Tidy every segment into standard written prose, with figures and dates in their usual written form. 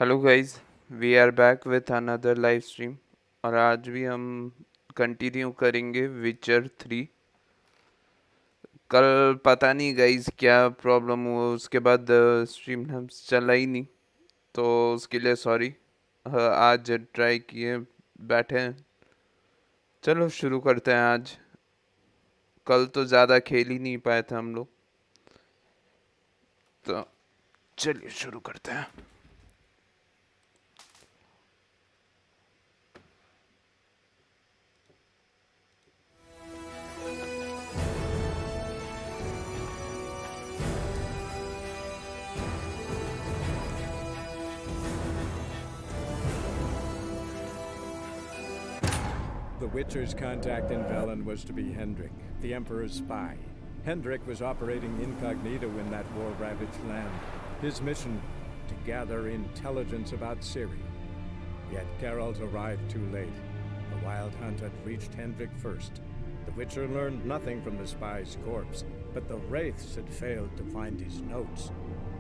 Hello guys, we are back with another live stream और आज भी हम कंटिन्यू करेंगे विचर 3। कल पता नहीं गाइस क्या प्रॉब्लम हुआ, उसके बाद स्ट्रीम हम चला ही नहीं, तो उसके लिए सॉरी। आज ट्राई किए, बैठे हैं। चलो शुरू करते हैं आज। कल तो ज़्यादा खेल ही नहीं पाए थे हम लोग, तो चलिए शुरू करते हैं। The Witcher's contact in Velen was to be Hendrik, the Emperor's spy. Hendrik was operating incognito in that war-ravaged land. His mission, to gather intelligence about Ciri. Yet Geralt arrived too late. The Wild Hunt had reached Hendrik first. The Witcher learned nothing from the spy's corpse, but the Wraiths had failed to find his notes.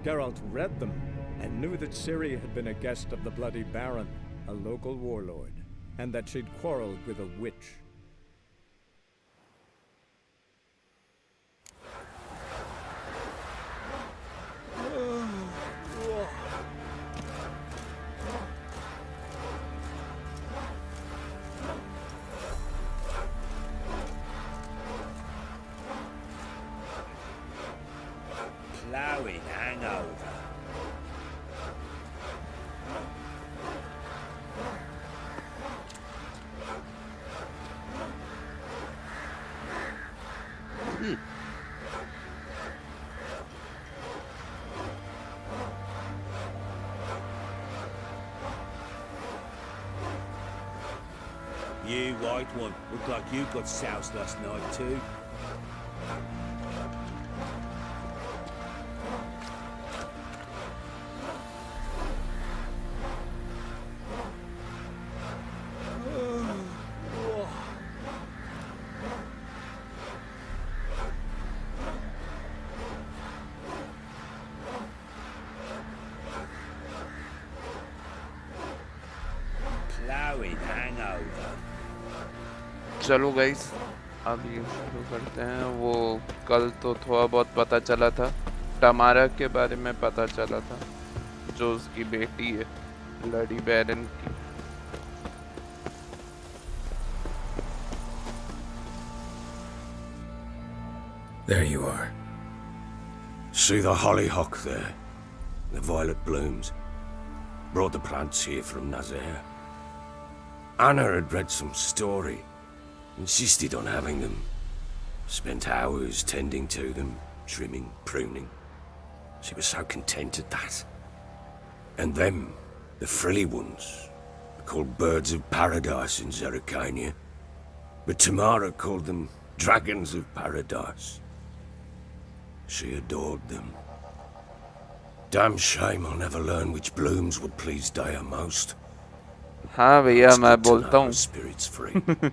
Geralt read them, and knew that Ciri had been a guest of the Bloody Baron, a local warlord, and that she'd quarreled with a witch. Plowing hangover. You white one, look like you got soused last night too. Plowing hangover. चलो guys, अभी शुरू करते हैं। वो कल तो थोड़ा बहुत पता चला था, टमारा के बारे में पता चला था, जो उसकी बेटी है ब्लडी बैरन की। There you are. See the hollyhock there? The violet blooms. Brought the plants here from Nazaire. Anna had read some story. Insisted on having them. Spent hours tending to them, trimming, pruning. She was so content at that. And them, the frilly ones, are called birds of paradise in Zerrikania. But Tamara called them dragons of paradise. She adored them. Damn shame I'll never learn which blooms would please Daya most. हाँ भैया, It's मैं good to बोलता know हूँ। her spirit's free.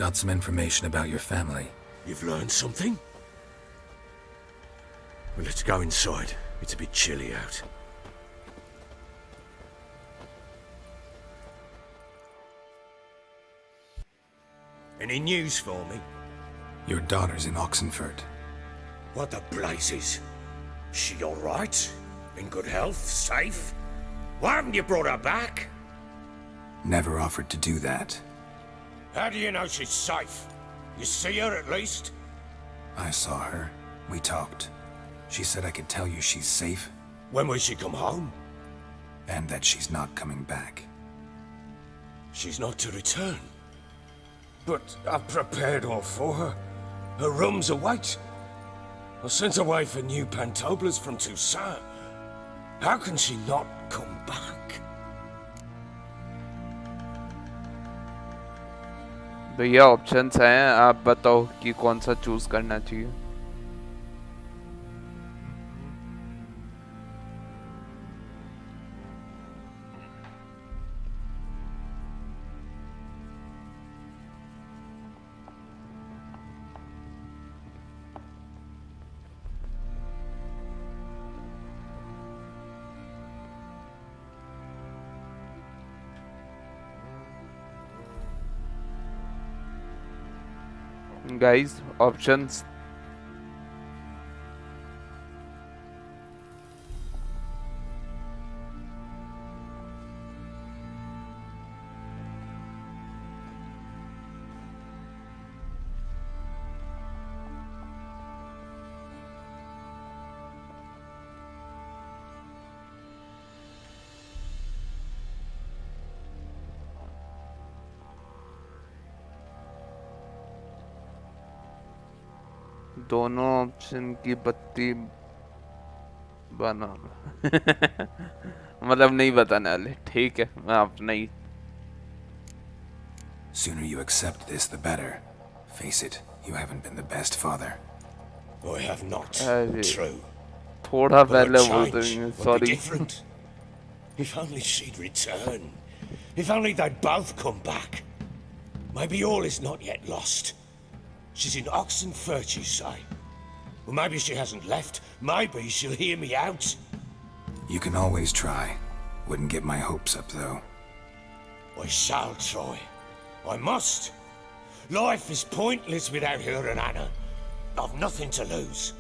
Got some information about your family. You've learned something? Well, let's go inside. It's a bit chilly out. Any news for me? Your daughter's in Oxenford. What the blazes? She all right? In good health? Safe? Why haven't you brought her back? Never offered to do that. How do you know she's safe? You see her at least? I saw her. We talked. She said I could tell you she's safe When will she come home? and that she's not coming back. She's not to return. But I've prepared all for her. Her rooms await. I sent away for new pantoblas from Toussaint. How can she not come back? भैया options हैं, आप बताओ कि कौन सा choose करना चाहिए। Guys options दोनों ऑप्शन की बत्ती बना मतलब नहीं बताने वाले, ठीक है मैं अपना ही। Sooner you accept this, the better. Face it, you haven't been the best father. I have not. अरे True. थोड़ा But a पहले change बोलते would be sorry. different. If only she'd return. If only they'd both come back. Maybe all is not yet lost. She's in Oxenfurt, you say? Well, maybe she hasn't left. Maybe she'll hear me out. You can always try. Wouldn't get my hopes up, though. I shall try. I must. Life is pointless without her and Anna. I've nothing to lose.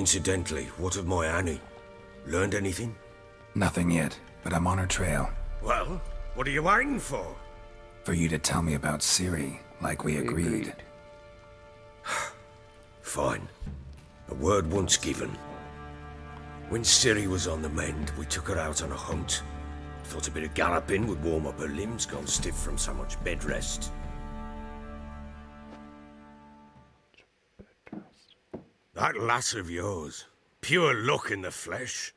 Incidentally, what of my Annie? Learned anything? Nothing yet, but I'm on her trail. Well, what are you waiting for? For you to tell me about Siri, like we agreed. Fine. A word once given. When Siri was on the mend, we took her out on a hunt. Thought a bit of galloping would warm up her limbs, gone stiff from so much bed rest. That lass of yours, pure luck in the flesh.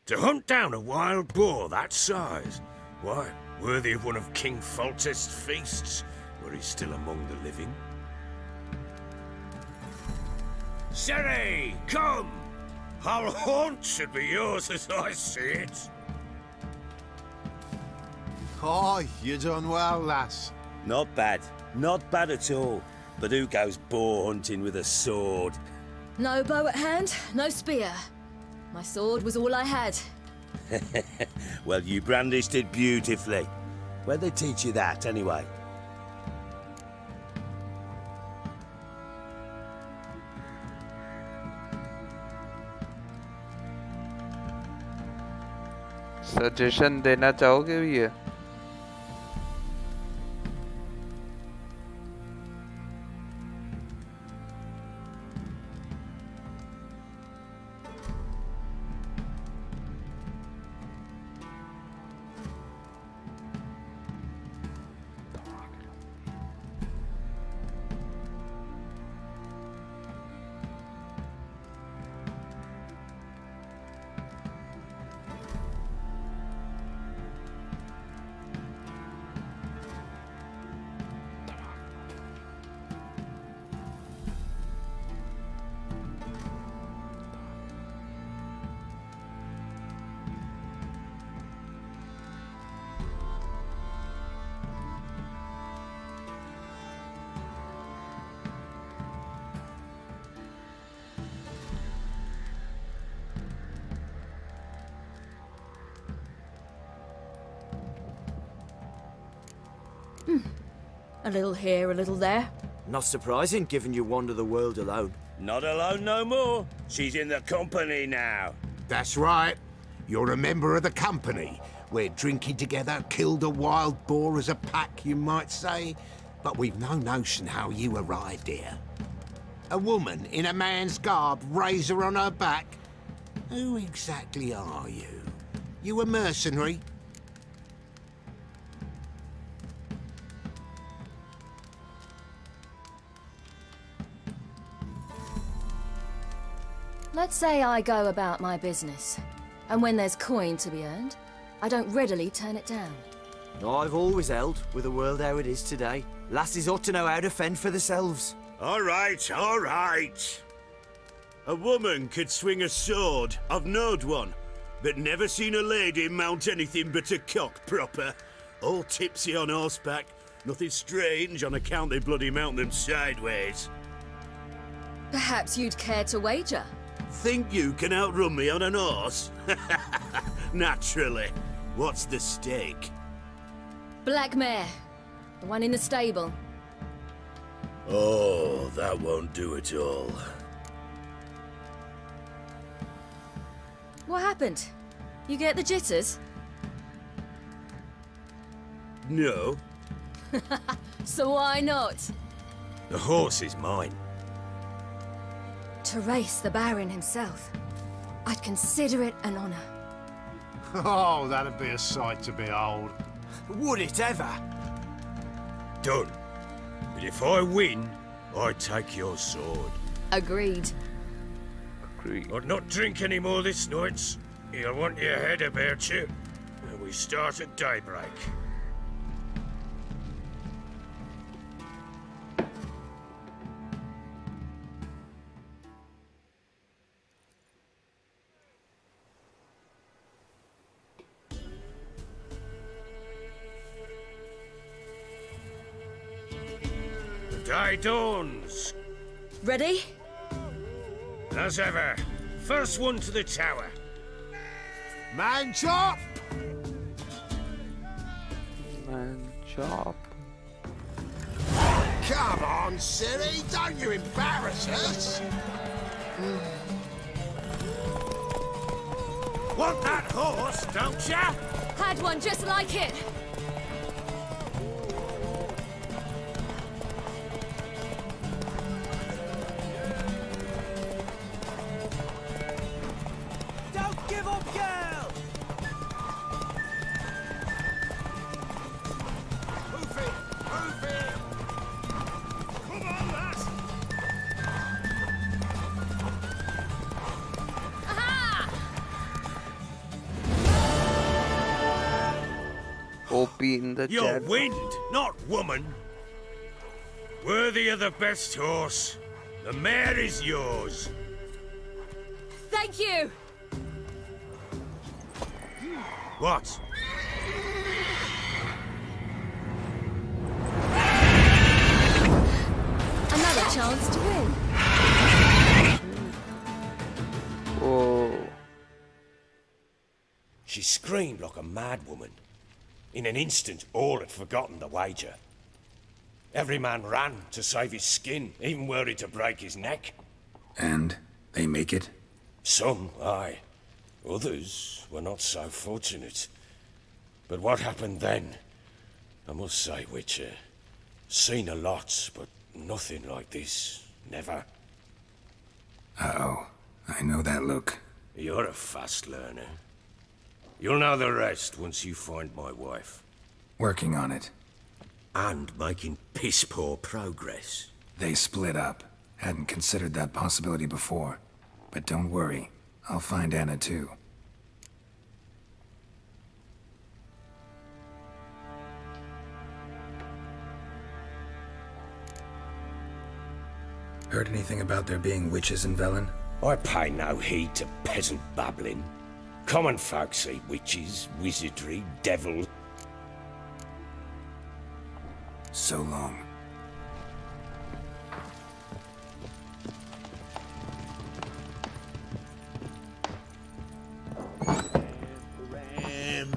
To hunt down a wild boar that size, why, worthy of one of King Foltest's feasts, were he still among the living. Siri, come! Our haunt should be yours as I see it. Oh, you done well, lass. Not bad. Not bad at all. But who goes boar hunting with a sword? No bow at hand, no spear. My sword was all I had. Well, you brandished it beautifully. Where'd they teach you that, anyway? Suggestion देना चाहोगे भैया? A little here, a little there. Not surprising, given you wander the world alone. Not alone no more. She's in the company now. That's right. You're a member of the company. We're drinking together, killed a wild boar as a pack, you might say. But we've no notion how you arrived here. A woman in a man's garb, razor on her back. Who exactly are you? You a mercenary? Let's say I go about my business, and when there's coin to be earned, I don't readily turn it down. I've always held, with the world how it is today, lasses ought to know how to fend for themselves. All right, all right. A woman could swing a sword. I've knowed one, but never seen a lady mount anything but a cock proper. All tipsy on horseback. Nothing strange on account they bloody mount them sideways. Perhaps you'd care to wager? Think you can outrun me on an horse? Naturally. What's the stake? Black mare. The one in the stable. Oh, that won't do it all. What happened? You get the jitters? No. So why not? The horse is mine. To race the Baron himself. I'd consider it an honor. Oh, that'd be a sight to behold. Would it ever? Done. But if I win, I take your sword. Agreed. Agreed. I'd not drink any more this night. You'll want your head about you. And we start at daybreak. The day dawns. Ready? As ever, first one to the tower. Man chop! Man chop. Come on, silly, don't you embarrass us! Want that horse, don't ya? Had one just like it. Don't give up, girl! Move it! Move it! Come on, lass! OP in the You're chat. wind, not woman. Worthy of the best horse. The mare is yours. Thank you. What? Another chance to win. Oh. She screamed like a mad woman. In an instant, all had forgotten the wager. Every man ran to save his skin, even worried to break his neck. And they make it? Some, aye. Others were not so fortunate. But what happened then? I must say, Witcher, seen a lot, but nothing like this. Never. Uh-oh. I know that look. You're a fast learner. You'll know the rest once you find my wife. Working on it. And making piss-poor progress. They split up. Hadn't considered that possibility before. But don't worry. I'll find Anna too. Heard anything about there being witches in Velen? I pay no heed to peasant babbling. Common folk see witches, wizardry, devils. So long. Ram.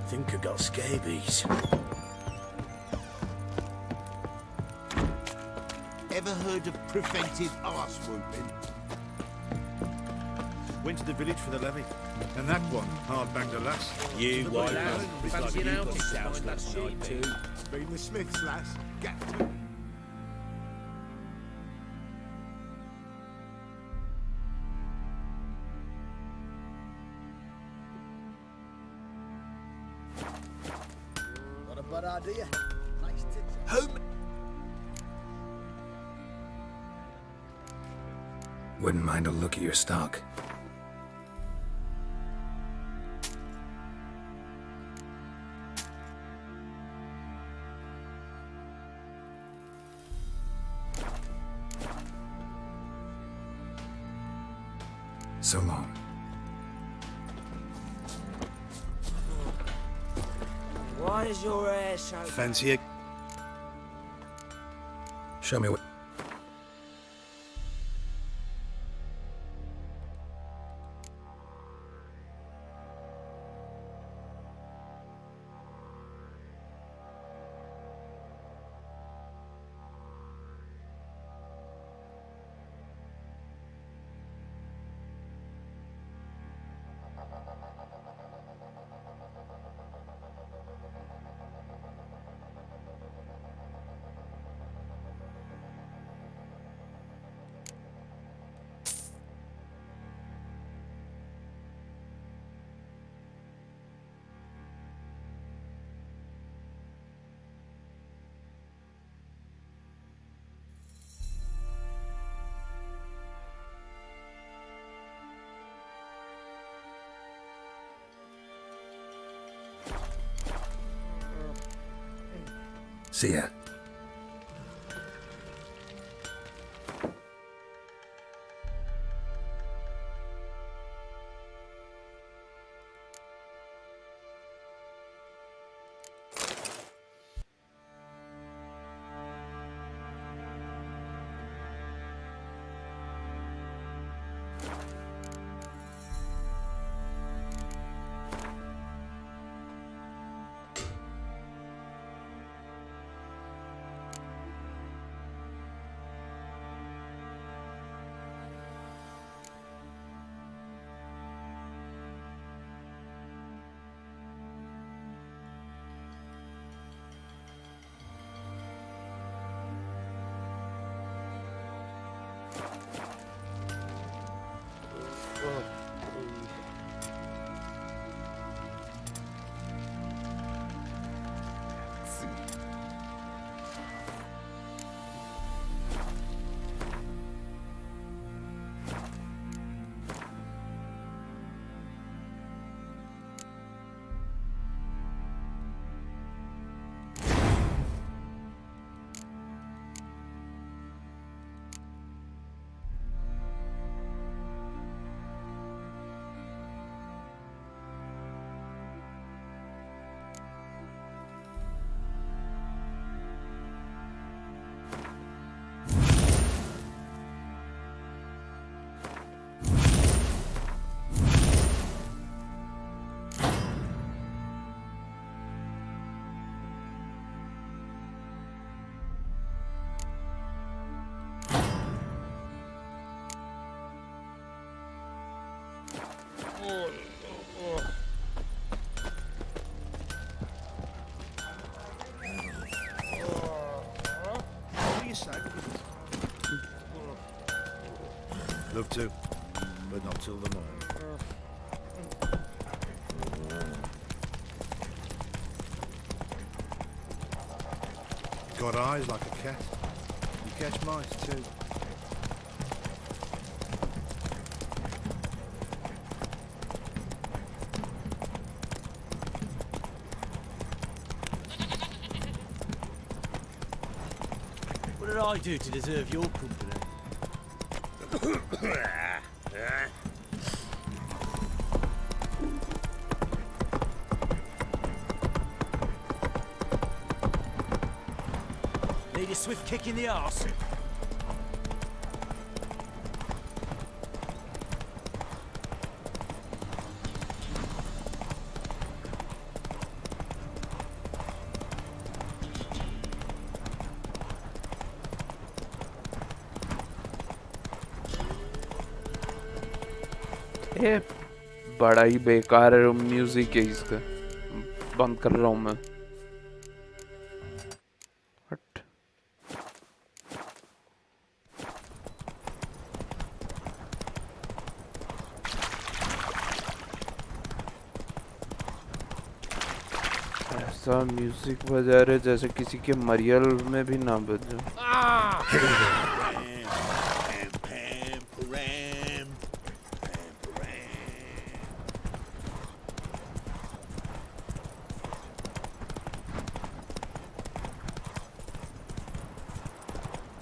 Think I got scabies. Ever heard of preventive arse whooping? Went to the village for the levy. And that one hard banged a lass. You white man. Fancy an outing sound last night too. Been the Smiths, lass. Get to. Not a bad idea. Nice tits. Who? Wouldn't mind a look at your stock. So long. Why is your hair so... Fancy it? Show me what... See ya. Love to, but not till the morning. Got eyes like a cat. You catch mice too. What did I do to deserve your company? Need a swift kick in the arse. ये बड़ा ही बेकार music है इसका बंद कर रहा हूँ मैं हट ऐसा म्यूजिक बजा रहे जैसे किसी के मरियल में भी ना बजे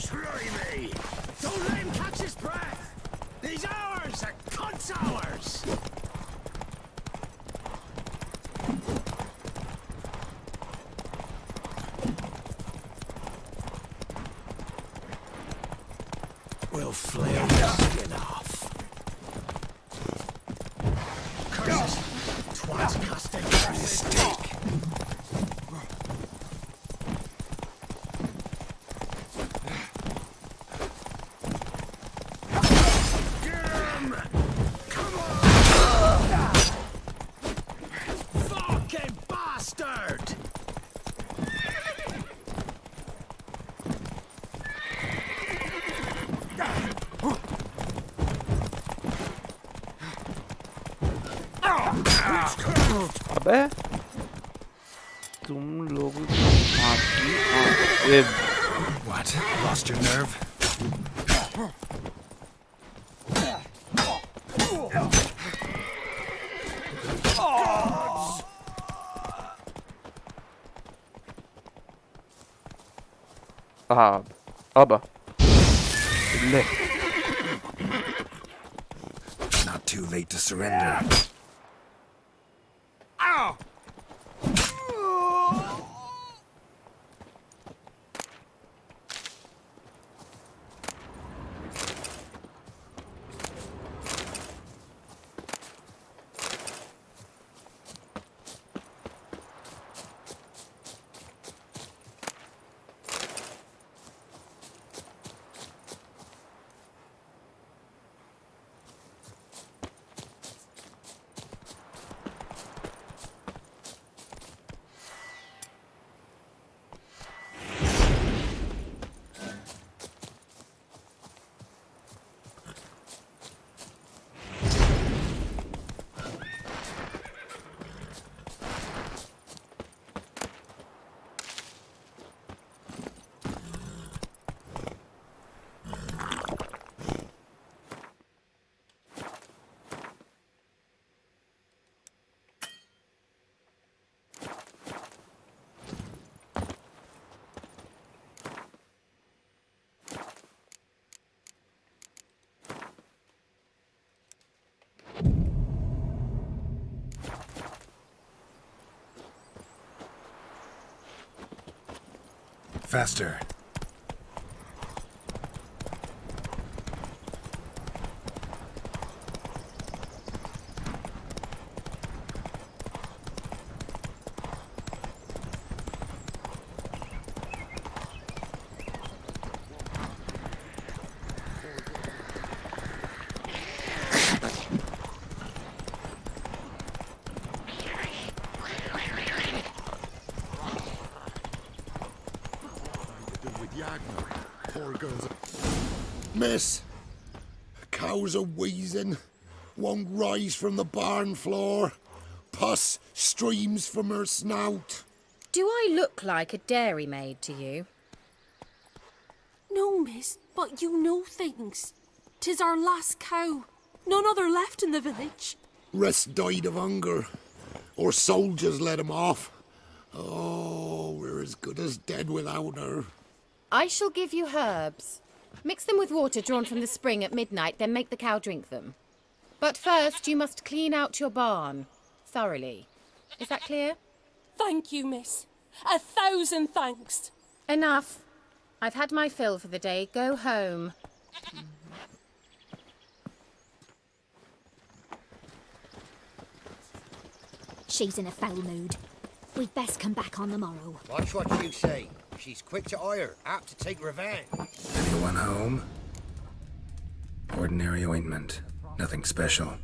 Try me! Don't let him catch his breath! These hours are constant! We'll flare your skin off. Curses! Twats casting mistake. Get him! Come on! Fucking bastard! अबे तुम लोग What? Lost your nerve? أبا ليه Not too late to surrender. Ow! Faster. Miss, cows are wheezing, won't rise from the barn floor. Pus streams from her snout. Do I look like a dairymaid to you? No, miss, but you know things. 'Tis our last cow. None other left in the village. Rest died of hunger, or soldiers let him off. Oh, we're as good as dead without her. I shall give you herbs. Mix them with water drawn from the spring at midnight, then make the cow drink them. But first, you must clean out your barn thoroughly. Is that clear? Thank you, miss. 1,000 thanks. Enough. I've had my fill for the day. Go home. She's in a foul mood. We'd best come back on the morrow. Watch what you say. She's quick to ire, apt to take revenge. Anyone home? Ordinary ointment. Nothing special.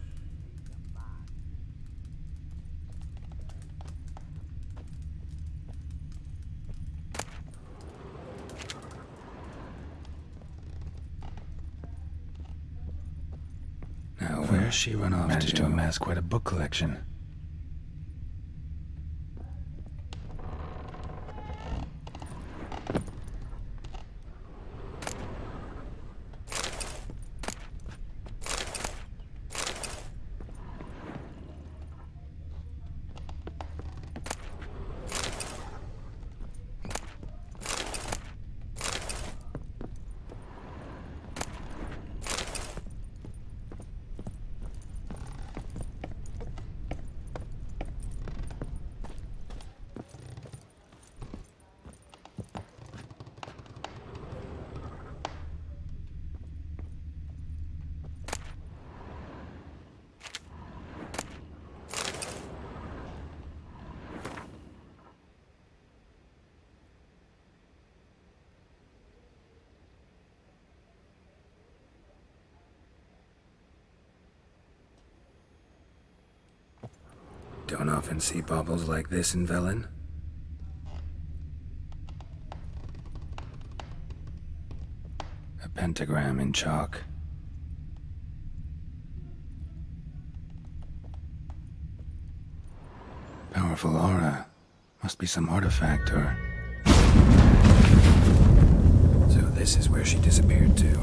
Now, where's she run off Managed to amass quite a book collection. Don't often see baubles like this in Velen. A pentagram in chalk. Powerful aura. Must be some artifact or... So this is where she disappeared to.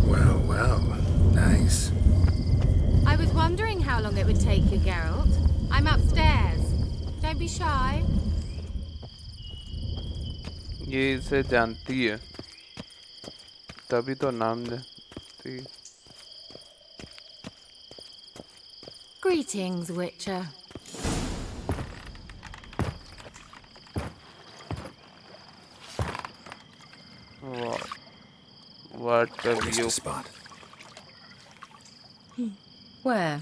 Well, well. Nice. I was wondering how long it would take you, Geralt. I'm upstairs. Don't be shy. ये इसे जानती है तभी तो नाम जानती Greetings, Witcher. What have Missed you a spot. Where?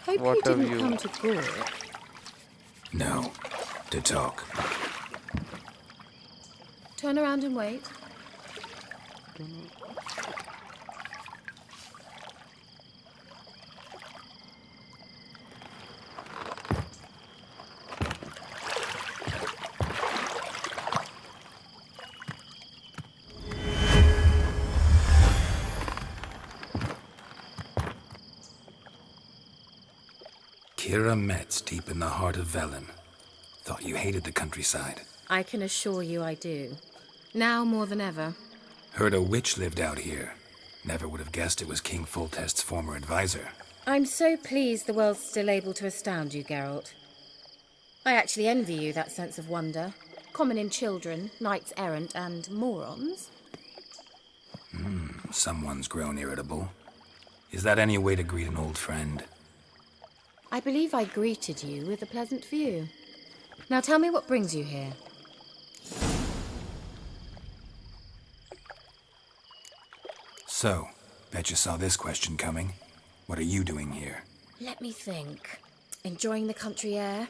Hope What you have didn't you- come to Gork. No. To talk. Turn around and wait. Kira Metz, deep in the heart of Velen. Thought you hated the countryside. I can assure you I do. Now more than ever. Heard a witch lived out here. Never would have guessed it was King Foltest's former advisor. I'm so pleased the world's still able to astound you, Geralt. I actually envy you that sense of wonder. Common in children, knights errant, and morons. Someone's grown irritable. Is that any way to greet an old friend? I believe I greeted you with a pleasant view. Now tell me what brings you here. So, bet you saw this question coming. What are you doing here? Let me think. Enjoying the country air?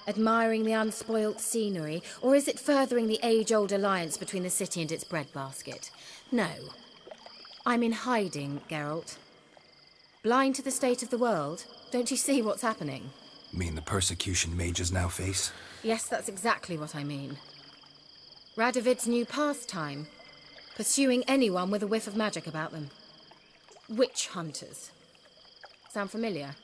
Admiring the unspoilt scenery? Or is it furthering the age-old alliance between the city and its breadbasket? No. I'm in hiding, Geralt. Blind to the state of the world? Don't you see what's happening? Mean the persecution mages now face? Yes, that's exactly what I mean. Radovid's new pastime. Pursuing anyone with a whiff of magic about them. Witch hunters. Sound familiar?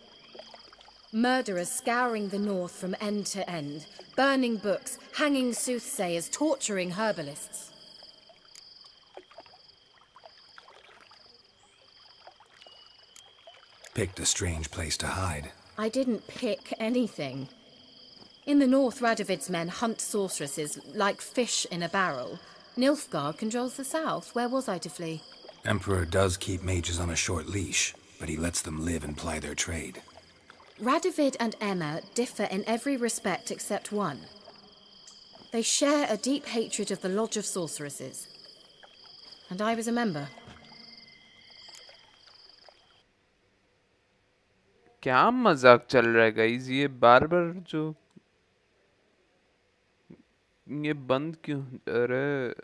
Murderers scouring the north from end to end, burning books, hanging soothsayers, torturing herbalists. Picked a strange place to hide. I didn't pick anything. In the north, Radovid's men hunt sorceresses like fish in a barrel. Nilfgaard controls the south. Where was I to flee? Emperor does keep mages on a short leash, but he lets them live and ply their trade. Radovid and Emma differ in every respect except one. They share a deep hatred of the Lodge of Sorceresses. And I was a member. क्या मजाक चल रहा है guys ये बार बार जो ये बंद क्यों अरे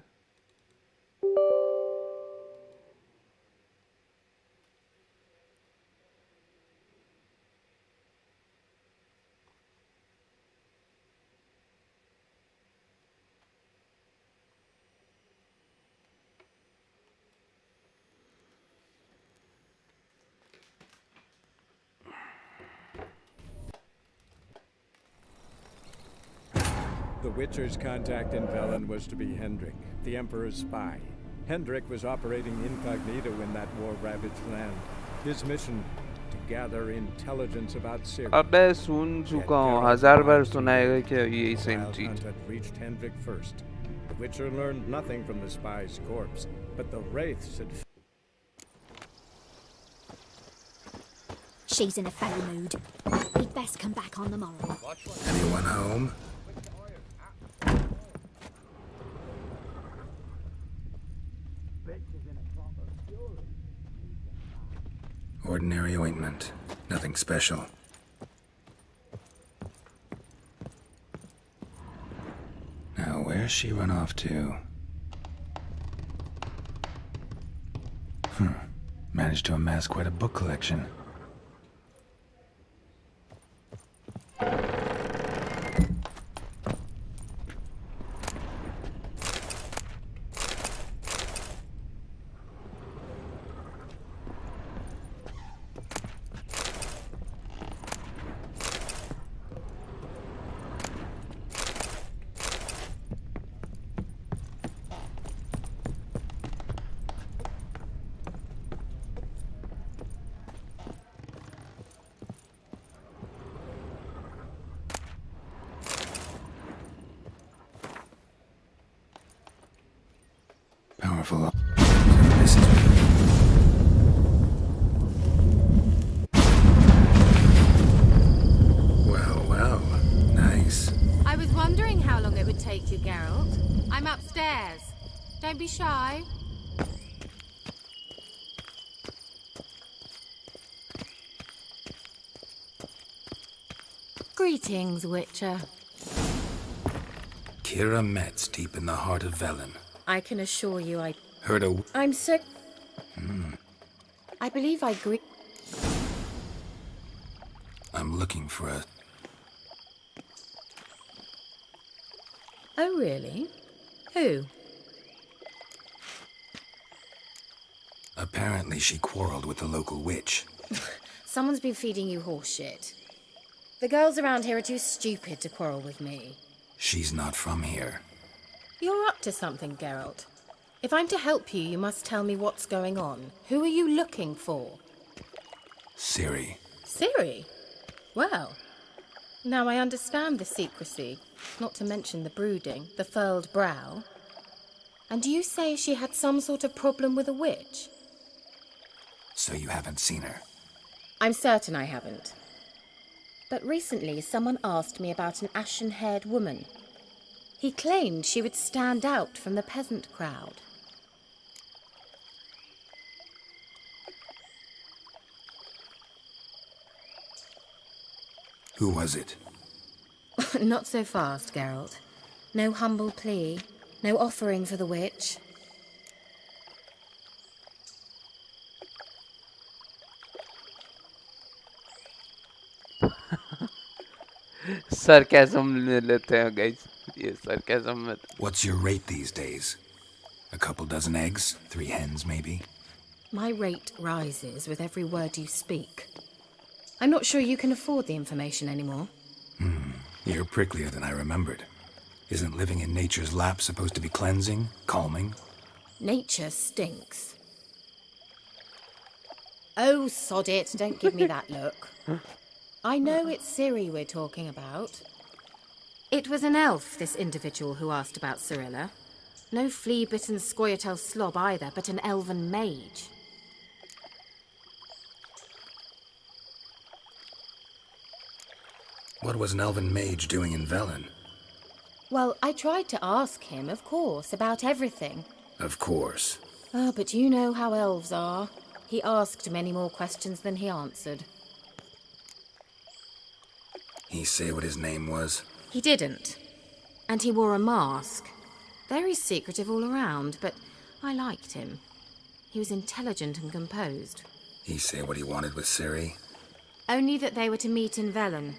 The Witcher's contact in Velen was to be Hendrik, the Emperor's spy. Hendrik was operating incognito in that war-ravaged land. His mission, to gather intelligence about Syria. अबे सुन चुका हूँ 1000 बार सुनाएगा क्या यही सेम Wild चीज Hunt had reached Hendrik first. The Witcher learned nothing from the spy's corpse, but the wraiths had... She's in a foul mood. We'd best come back on the morrow. Anyone home? Ordinary ointment. Nothing special. Now, where's she run off to? Managed to amass quite a book collection. Powerful. This is... Well, nice. I was wondering how long it would take you, Geralt. I'm upstairs. Don't be shy. Greetings, Witcher. Kira Metz, deep in the heart of Velen. I can assure you Heard a... I'm sick. I believe I agree. I'm looking for a... Oh, really? Who? Apparently she quarreled with the local witch. Someone's been feeding you horse shit. The girls around here are too stupid to quarrel with me. She's not from here. You're up to something, Geralt. If I'm to help you, you must tell me what's going on. Who are you looking for? Ciri. Ciri? Well, now I understand the secrecy, not to mention the brooding, the furled brow. And you say she had some sort of problem with a witch? So you haven't seen her? I'm certain I haven't. But recently someone asked me about an ashen-haired woman. He claimed she would stand out from the peasant crowd. Who was it? Not so fast, Geralt. No humble plea, no offering for the witch. sarcasm ले लेते हैं guys. ये sarcasm मत. What's your rate these days? A couple dozen eggs? 3 hens, maybe? My rate rises with every word you speak. I'm not sure you can afford the information anymore. You're pricklier than I remembered. Isn't living in nature's lap supposed to be cleansing, calming? Nature stinks. Oh, sod it, don't give me that look. I know it's Ciri we're talking about. It was an elf, this individual who asked about Cirilla. No flea-bitten Scoia'tael slob either, but an elven mage. What was an elven mage doing in Velen? Well, I tried to ask him, of course, about everything. Of course. Oh, but you know how elves are. He asked many more questions than he answered. He say what his name was? He didn't. And he wore a mask. Very secretive all around, but I liked him. He was intelligent and composed. He say what he wanted with Ciri? Only that they were to meet in Velen.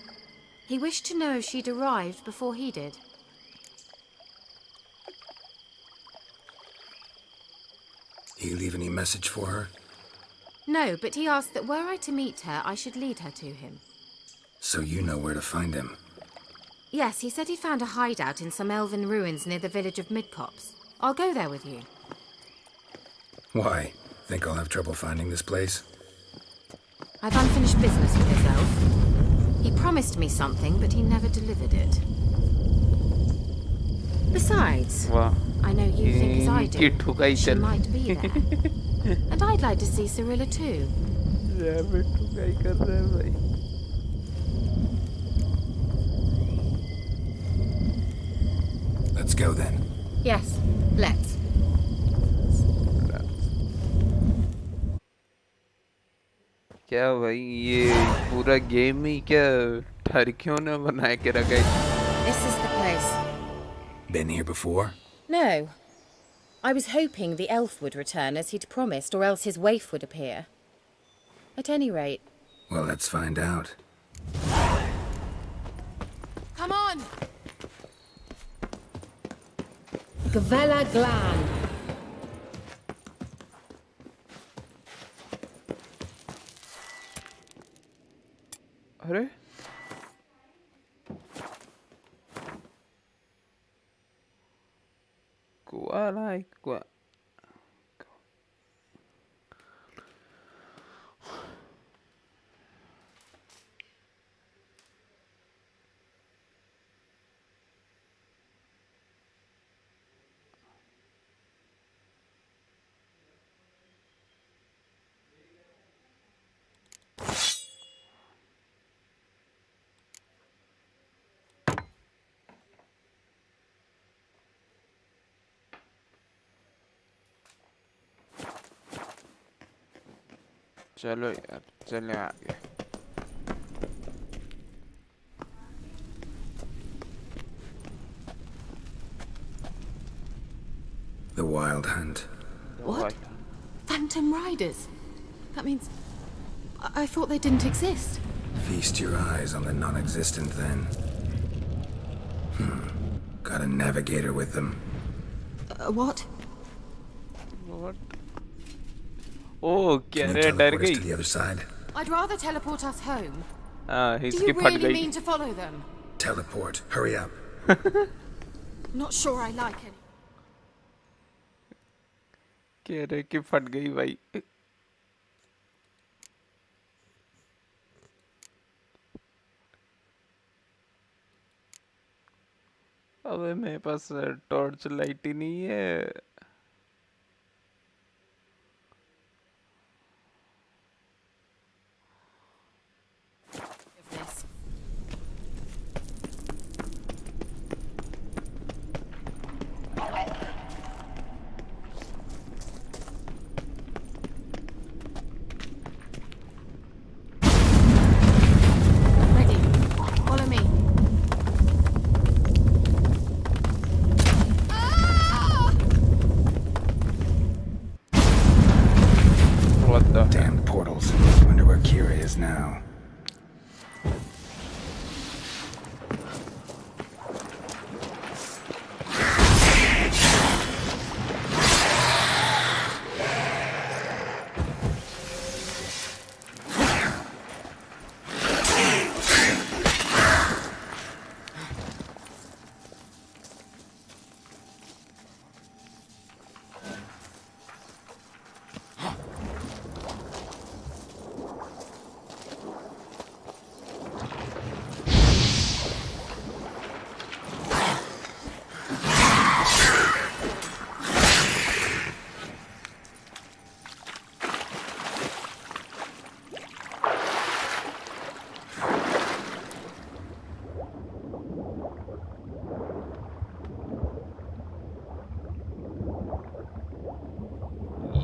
He wished to know if she'd arrived before he did. He leave any message for her? No, but he asked that were I to meet her, I should lead her to him. So you know where to find him? Yes, he said he found a hideout in some elven ruins near the village of Midcopse. I'll go there with you. Why? Think I'll have trouble finding this place? I've unfinished business with his elf. He promised me something, but he never delivered it. Besides, Wow. I know you think as I do. ये ठुकाई She चल. might be there. And I'd like to see Cirilla too. मैं ठुकाई कर रहा है भाई. Let's go then. Yes, let's. क्या भाई ये पूरा गेम ही क्या ठरकियों ने बना के रखा है. This is the place. Been here before? No. I was hoping the elf would return as he'd promised, or else his waif would appear. At any rate... Well, let's find out. Come on! Gvela Glan. अरे कुआ चलो यार चले आगे The Wild Hunt. What? Phantom Riders? That means... I thought they didn't exist. Feast your eyes on the non-existent then. Got a navigator with them. What? What? Oh, Can you क्या teleport डर us गई to the other side? I'd rather teleport us home. हाँ Do इसकी you फट really गई mean to follow them? Teleport. Hurry up. Not sure I like it. कह रहे कि फट गई भाई अबे मेरे पास टॉर्च लाइट ही नहीं है Ready. Follow me. What the Damned portals. Wonder where Kira is now.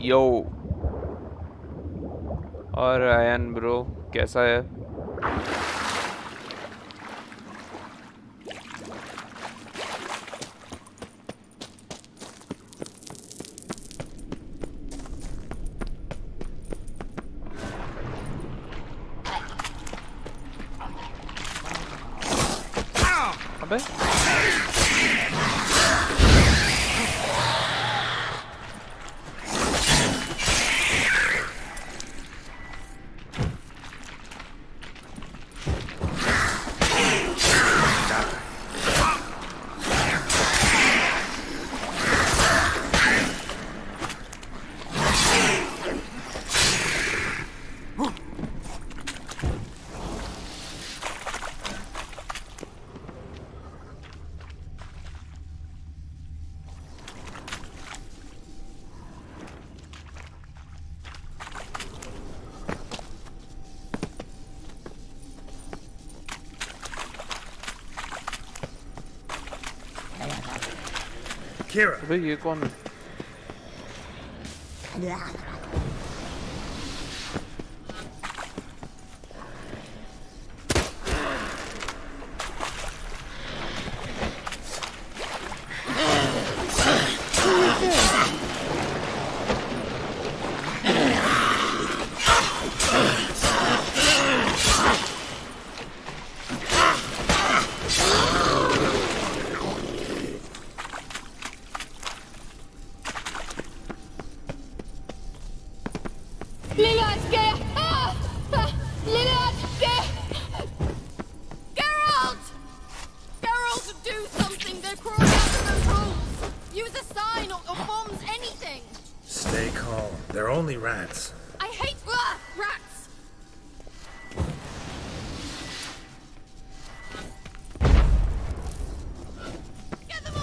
यो और आयन ब्रो कैसा है अबे Kira. अबे ये कौन है Liliad, get! Liliad, get! Geralt! Geralt, do something! They're crawling out of those holes! Use a sign or bombs, anything! Stay calm. They're only rats. I hate rats! Get them all!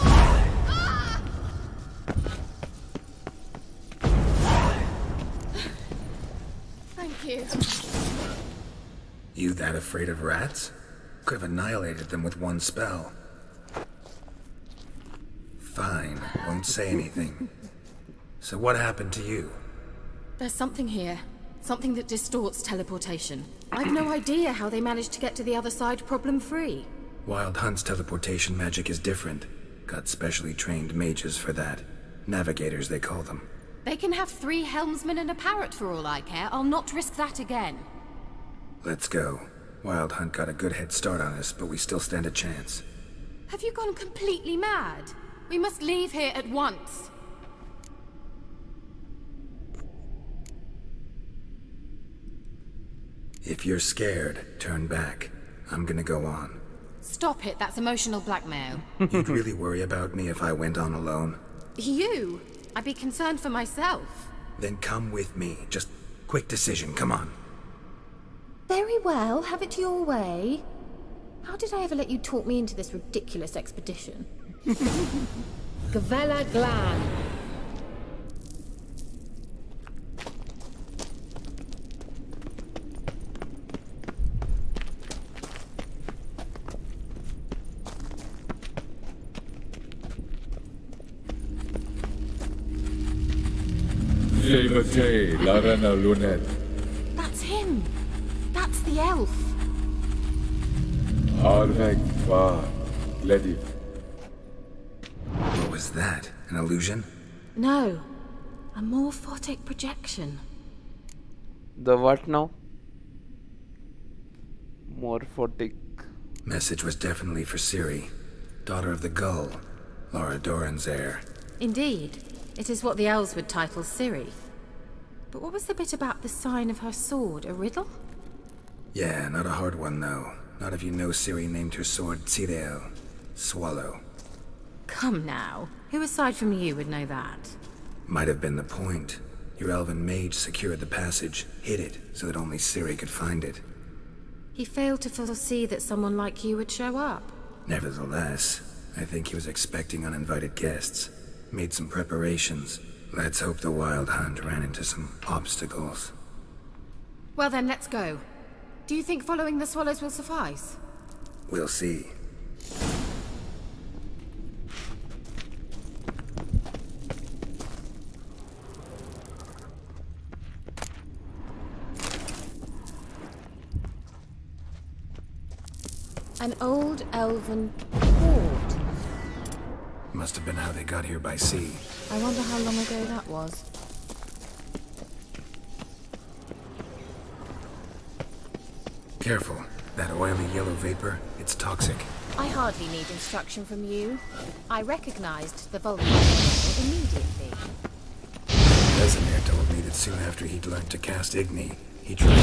Ah! Thank you. You that afraid of rats? Could have annihilated them with one spell. Fine, won't say anything. So what happened to you? There's something here. Something that distorts teleportation. I've no idea how they managed to get to the other side problem-free. Wild Hunt's teleportation magic is different. Got specially trained mages for that. Navigators, they call them. They can have 3 helmsmen and a parrot for all I care. I'll not risk that again. Let's go. Wild Hunt got a good head start on us, but we still stand a chance. Have you gone completely mad? We must leave here at once. If you're scared, turn back. I'm gonna go on. Stop it, that's emotional blackmail. You'd really worry about me if I went on alone? You? I'd be concerned for myself. Then come with me. Just quick decision, come on. Very well, have it your way. How did I ever let you talk me into this ridiculous expedition? Gavella Glan. That's him. That's the elf. What was that? An illusion? No. A morphotic projection. The what now? Morphotic. Message was definitely for Ciri, daughter of the Gull, Laura Doran's heir. Indeed. It is what the elves would title Ciri. But what was the bit about the sign of her sword? A riddle? Yeah, not a hard one though. Not if you know Ciri named her sword Cirel, swallow. Come now. Who aside from you would know that? Might have been the point. Your elven mage secured the passage, hid it, so that only Ciri could find it. He failed to foresee that someone like you would show up. Nevertheless, I think he was expecting uninvited guests. Made some preparations. Let's hope the Wild Hunt ran into some obstacles. Well then, let's go. Do you think following the swallows will suffice? We'll see. An old elven port. Must have been how they got here by sea. I wonder how long ago that was. Careful. That oily yellow vapor, it's toxic. I hardly need instruction from you. I recognized the volcano immediately. Vesemir told me that soon after he'd learned to cast Igni, he tried out a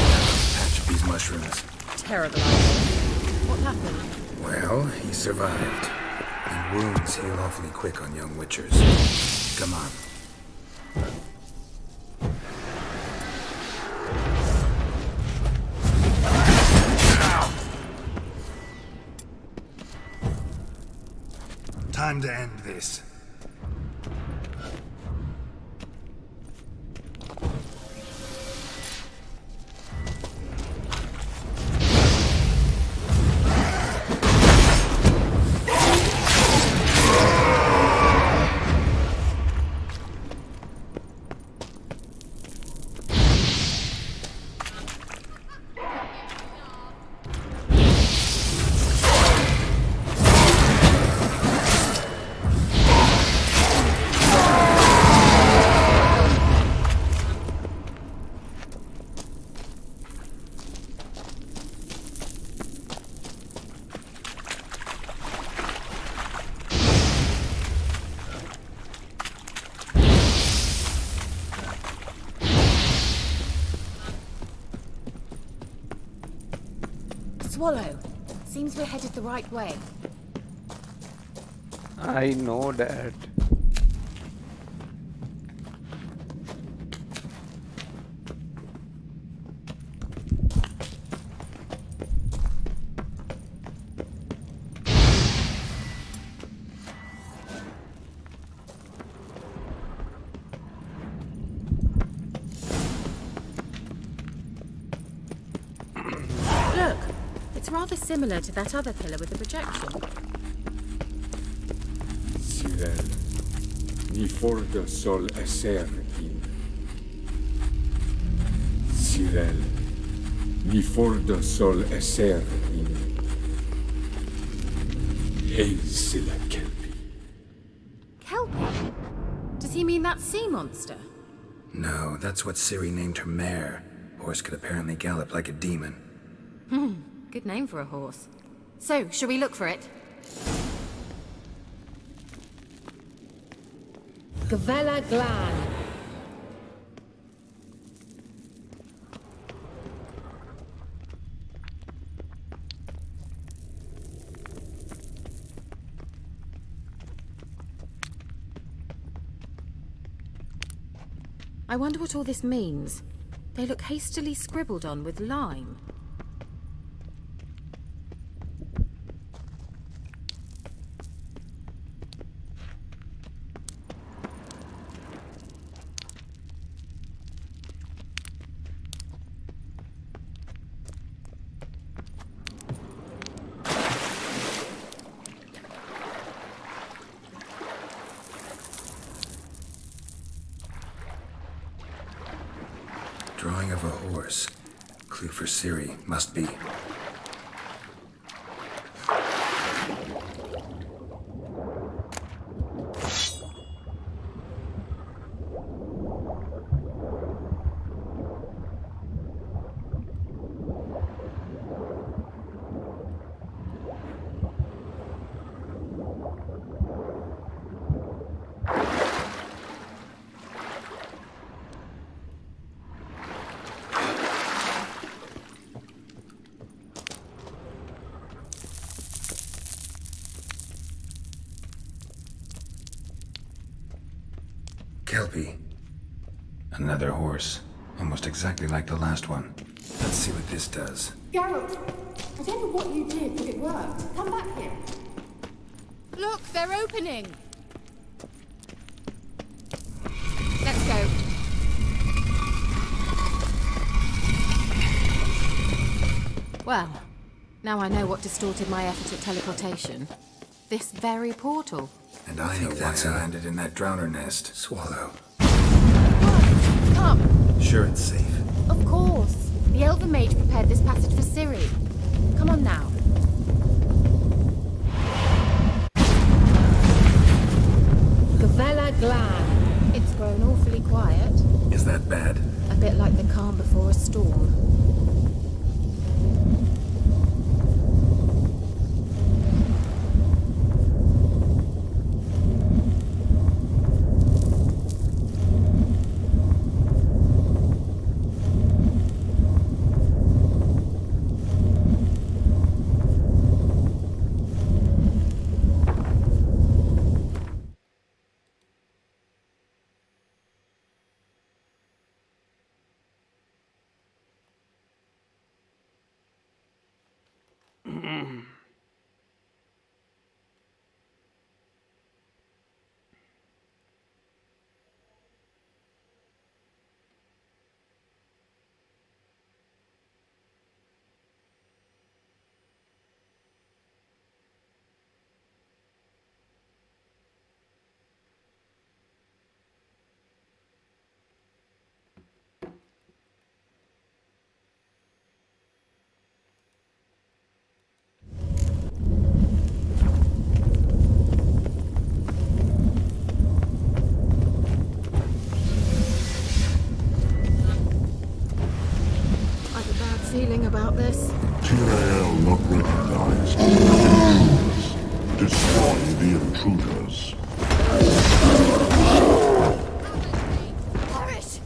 patch of these mushrooms. Terrible idea. What happened? Well, he survived. And wounds heal awfully quick on young witchers. Come on. Time to end this. Swallow. Seems we're headed the right way. I know that. Look, it's rather similar to that other pillar with the projection. Sirel, ni fordo sol esser in. Sirel, ni fordo sol esser in. Hail Silla Kelpie. Kelpie? Does he mean that sea monster? No, that's what Ciri named her mare. Horse could apparently gallop like a demon. Good name for a horse. So, shall we look for it? Gavella Glan. I wonder what all this means. They look hastily scribbled on with lime. Drawing of a horse. Clue for Ciri must be. Kelpie. Another horse. Almost exactly like the last one. Let's see what this does. Geralt, I don't know what you did, but it worked. Come back here. Look, they're opening! Let's go. Well, now I know what distorted my effort at teleportation. This very portal. And I know why I landed in that drowner nest. Swallow. What? Come. Sure it's safe. Of course. The Elven Mage prepared this passage for Ciri. Come on now. Gavella Glan. It's grown awfully quiet. Is that bad? A bit like the calm before a storm. Feeling about this? TAL not recognized. Destroy the intruders. Perish!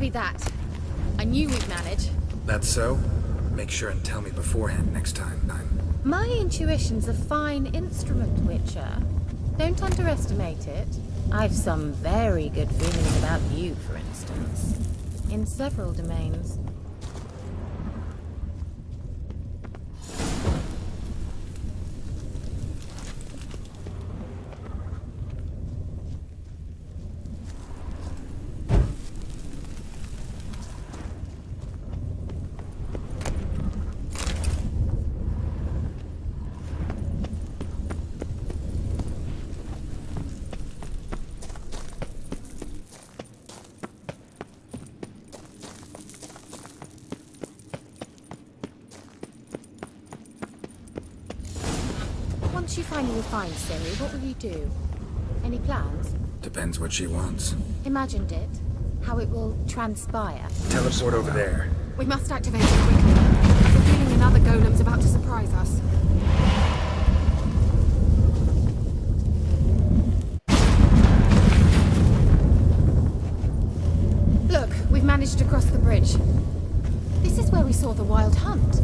exactly that. I knew we'd manage. That's so? Make sure and tell me beforehand next time. My intuition's a fine instrument, Witcher. Don't underestimate it. I've some very good feelings about you, for instance. In several domains. Once you finally find Siri, what will you do? Any plans? Depends what she wants. Imagined it. How it will transpire. Teleport over there. We must activate it quickly. I've a feeling another golem's about to surprise us. Look, we've managed to cross the bridge. This is where we saw the wild hunt.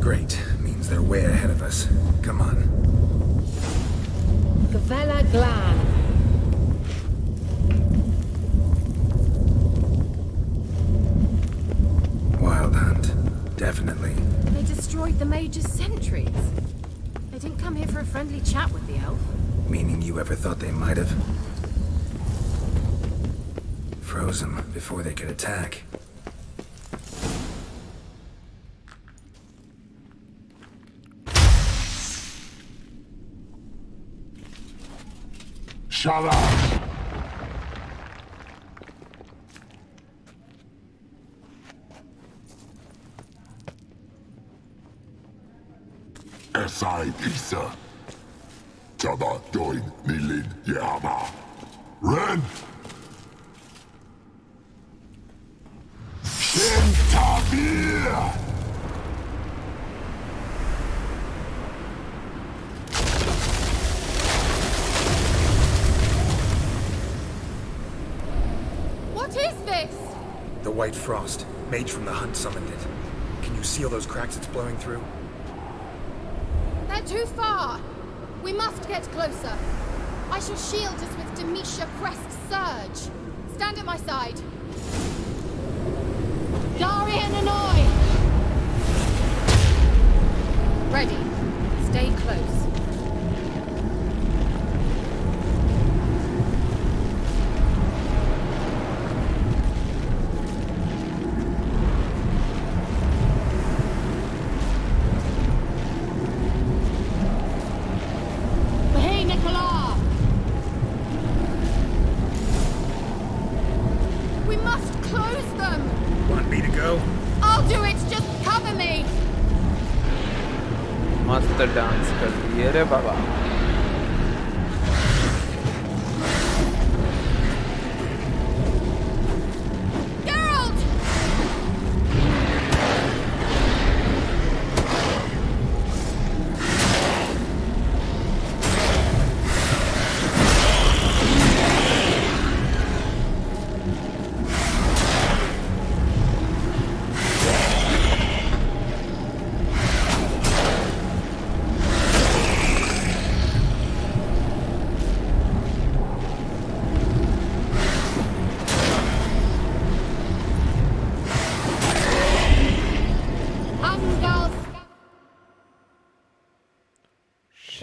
Great. Means they're way ahead of us. Come on. Gavella Glan. Wild hunt. Definitely. They destroyed the Major's sentries. They didn't come here for a friendly chat with the elf. Meaning you ever thought they might have? Froze them before they could attack. Shut up! SI Isa. Tada doin nilin yama. Ren! Shentavir! What is this? The white frost. Mage from the hunt summoned it. Can you seal those cracks it's blowing through? They're too far. We must get closer. I shall shield us with Demisha Crest Surge. Stand at my side. Darian Annoy! Ready. Stay close. Hey, Nicola! We must close them! Want me to go? I'll do it! Just cover me! मस्त dance कर दिए रे बाबा. Geralt!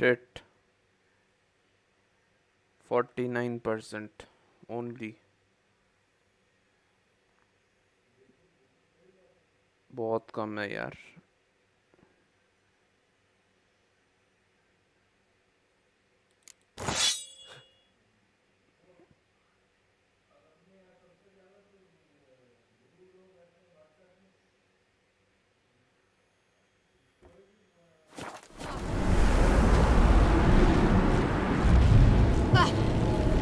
Shit. 49% only. बहुत कम है यार.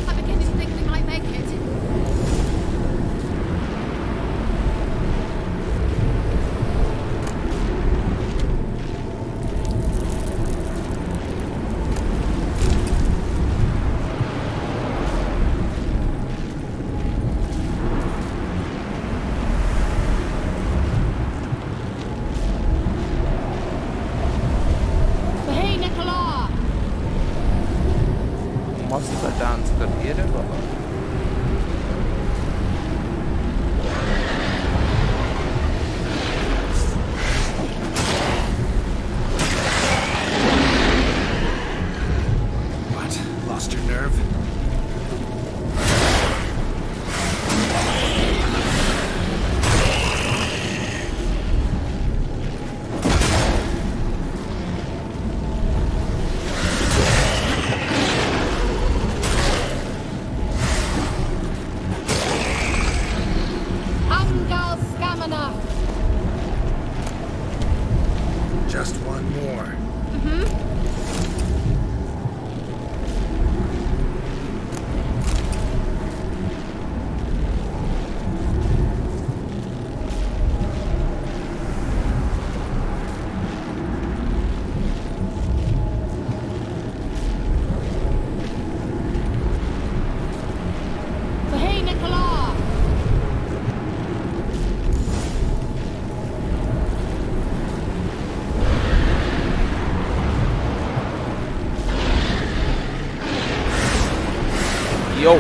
I'm beginning to think we might make it. Just one more. Hey, Nicola! Yo.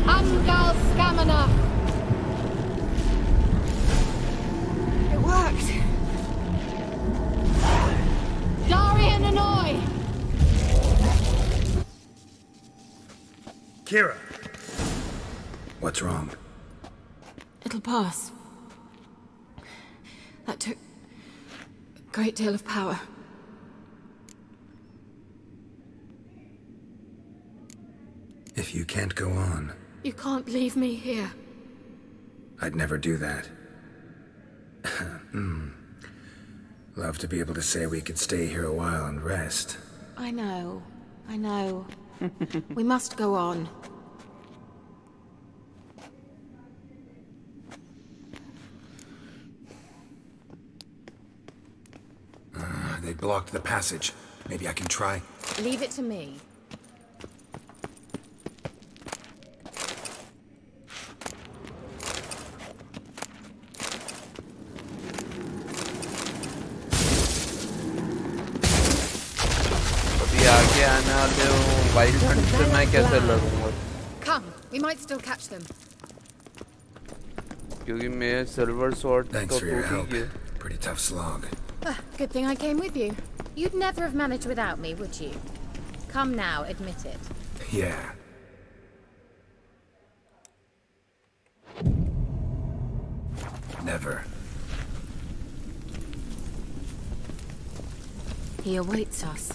Angal Scamina! It worked! Darian Hanoi! Kira! What's wrong? It'll pass. That took a great deal of power. If you can't go on, You can't leave me here. I'd never do that. Love to be able to say we could stay here a while and rest. I know. We must go on. They blocked the passage. Maybe I can try. Leave it to me. अभी आगे आने वाले wild Hunt से मैं कैसे लड़ूंगा Come, we might still catch them. क्योंकि मेरे silver sword तो Thanks for your टूट help. ही है Pretty tough slog. Good thing I came with you. You'd never have managed without me, would you? Come now, admit it. Yeah. Never. He awaits us.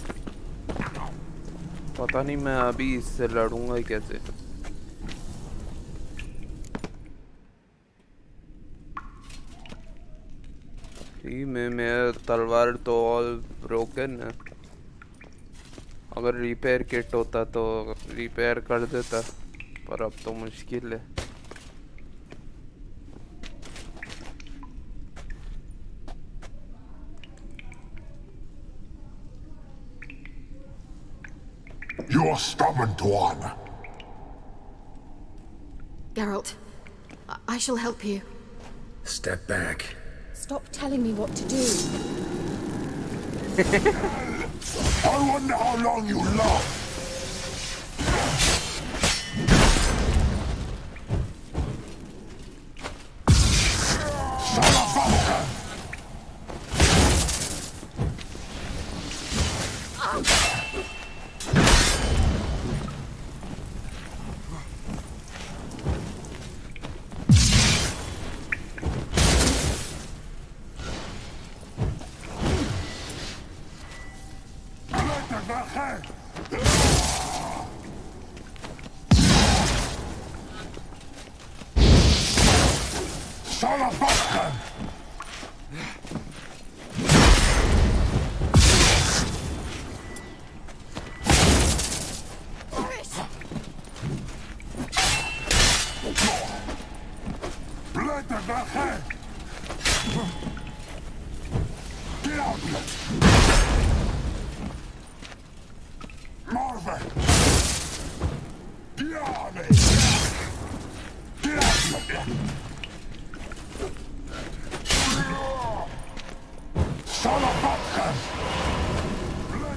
पता नहीं मैं अभी इससे लड़ूंगा कैसे मेरा तलवार तो ऑल ब्रोकन है अगर रिपेयर किट होता तो रिपेयर कर देता पर अब तो मुश्किल है You're stubborn one. Geralt, I shall help you. Step back. Stop telling me what to do. I wonder how long you last.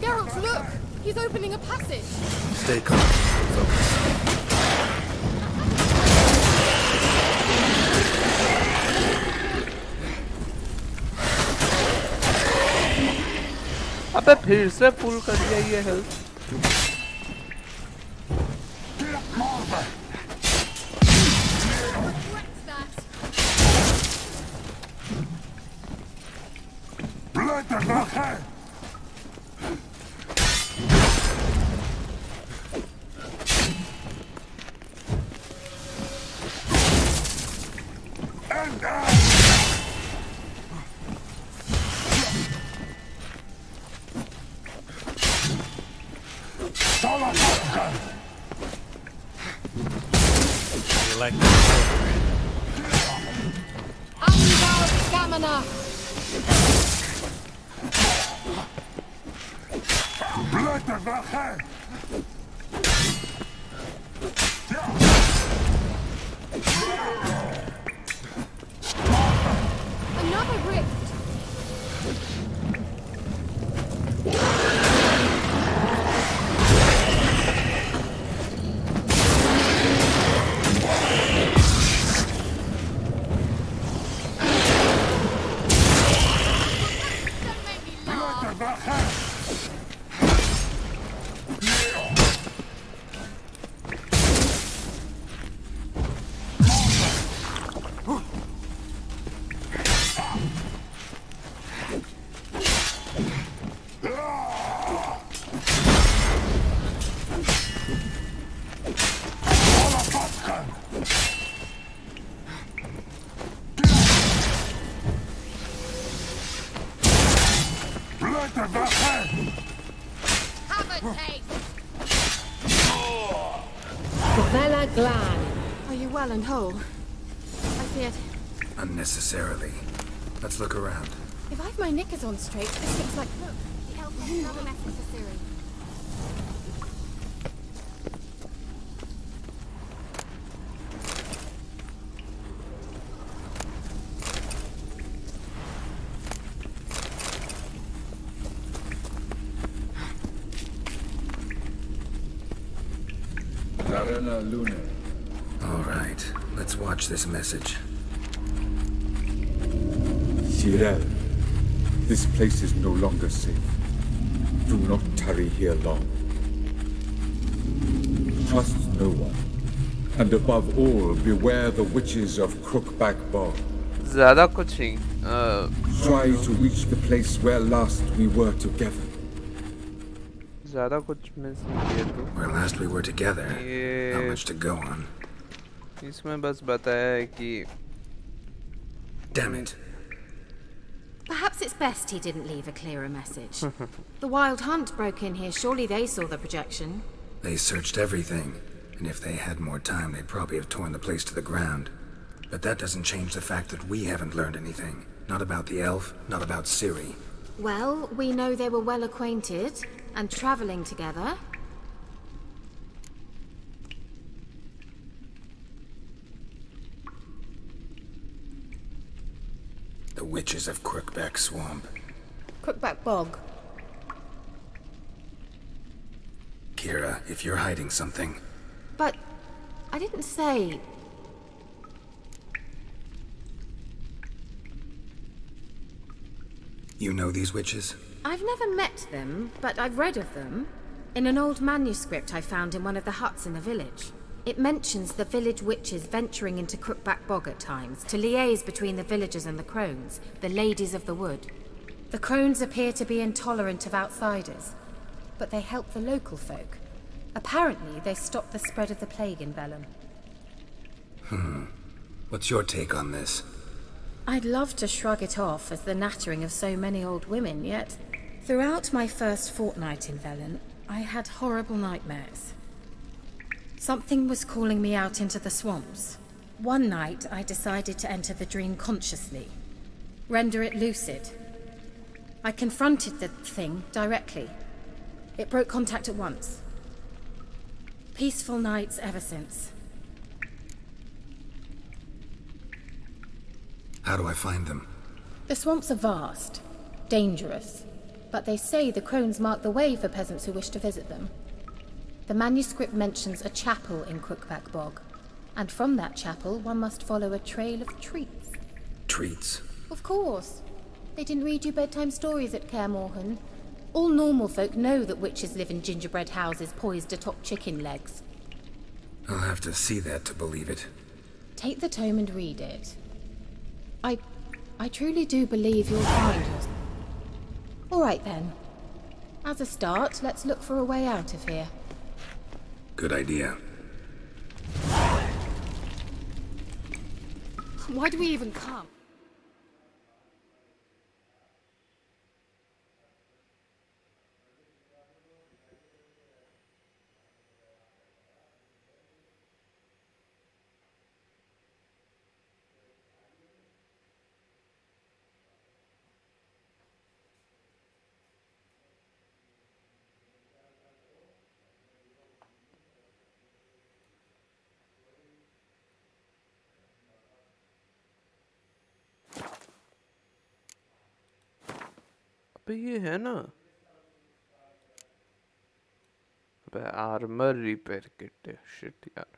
Geralt, look! He's opening a passage! Stay calm. Focus. अबे फिर से full कर दिया ये health. Another rift! Are you well and whole? I feared. Unnecessarily. Let's look around. If I've my knickers on straight, this looks like... Look, the elf has another message for Siri. All right, let's watch this message. Cyril, this place is no longer safe. Do not tarry here long. Trust no one. And above all, beware the witches of Crookback Bog. ज़्यादा कुछ नहीं। Try to reach the place where last we were together. ज़्यादा कुछ miss नहीं किया तो। Where last we were together. Not much to go on. इसमें बस बताया है कि Damn it. Perhaps it's best he didn't leave a clearer message. The Wild Hunt broke in here. Surely they saw the projection. They searched everything, and if they had more time, they'd probably have torn the place to the ground. But that doesn't change the fact that we haven't learned anything. Not about the elf, not about Ciri. Well, we know they were well acquainted and traveling together. The witches of Crookback Swamp. Crookback Bog. Kira, if you're hiding something... But I didn't say... You know these witches? I've never met them, but I've read of them. In an old manuscript I found in one of the huts in the village. It mentions the village witches venturing into Crookback Bog at times to liaise between the villagers and the crones, the ladies of the wood. The crones appear to be intolerant of outsiders, but they help the local folk. Apparently, they stopped the spread of the plague in Velen. What's your take on this? I'd love to shrug it off as the nattering of so many old women, yet throughout my first fortnight in Velen, I had horrible nightmares. Something was calling me out into the swamps. One night, I decided to enter the dream consciously, render it lucid. I confronted the thing directly. It broke contact at once. Peaceful nights ever since. How do I find them? The swamps are vast, dangerous, but they say the crones mark the way for peasants who wish to visit them. The manuscript mentions a chapel in Crookback Bog, and from that chapel one must follow a trail of treats. Treats? Of course. They didn't read you bedtime stories at Kaer Morhen. All normal folk know that witches live in gingerbread houses poised atop chicken legs. I'll have to see that to believe it. Take the tome and read it. I truly do believe you'll find yours. All right then. As a start, let's look for a way out of here. Good idea. Why do we even come? अबे ये है ना, अबे armour repair kit है, shit यार।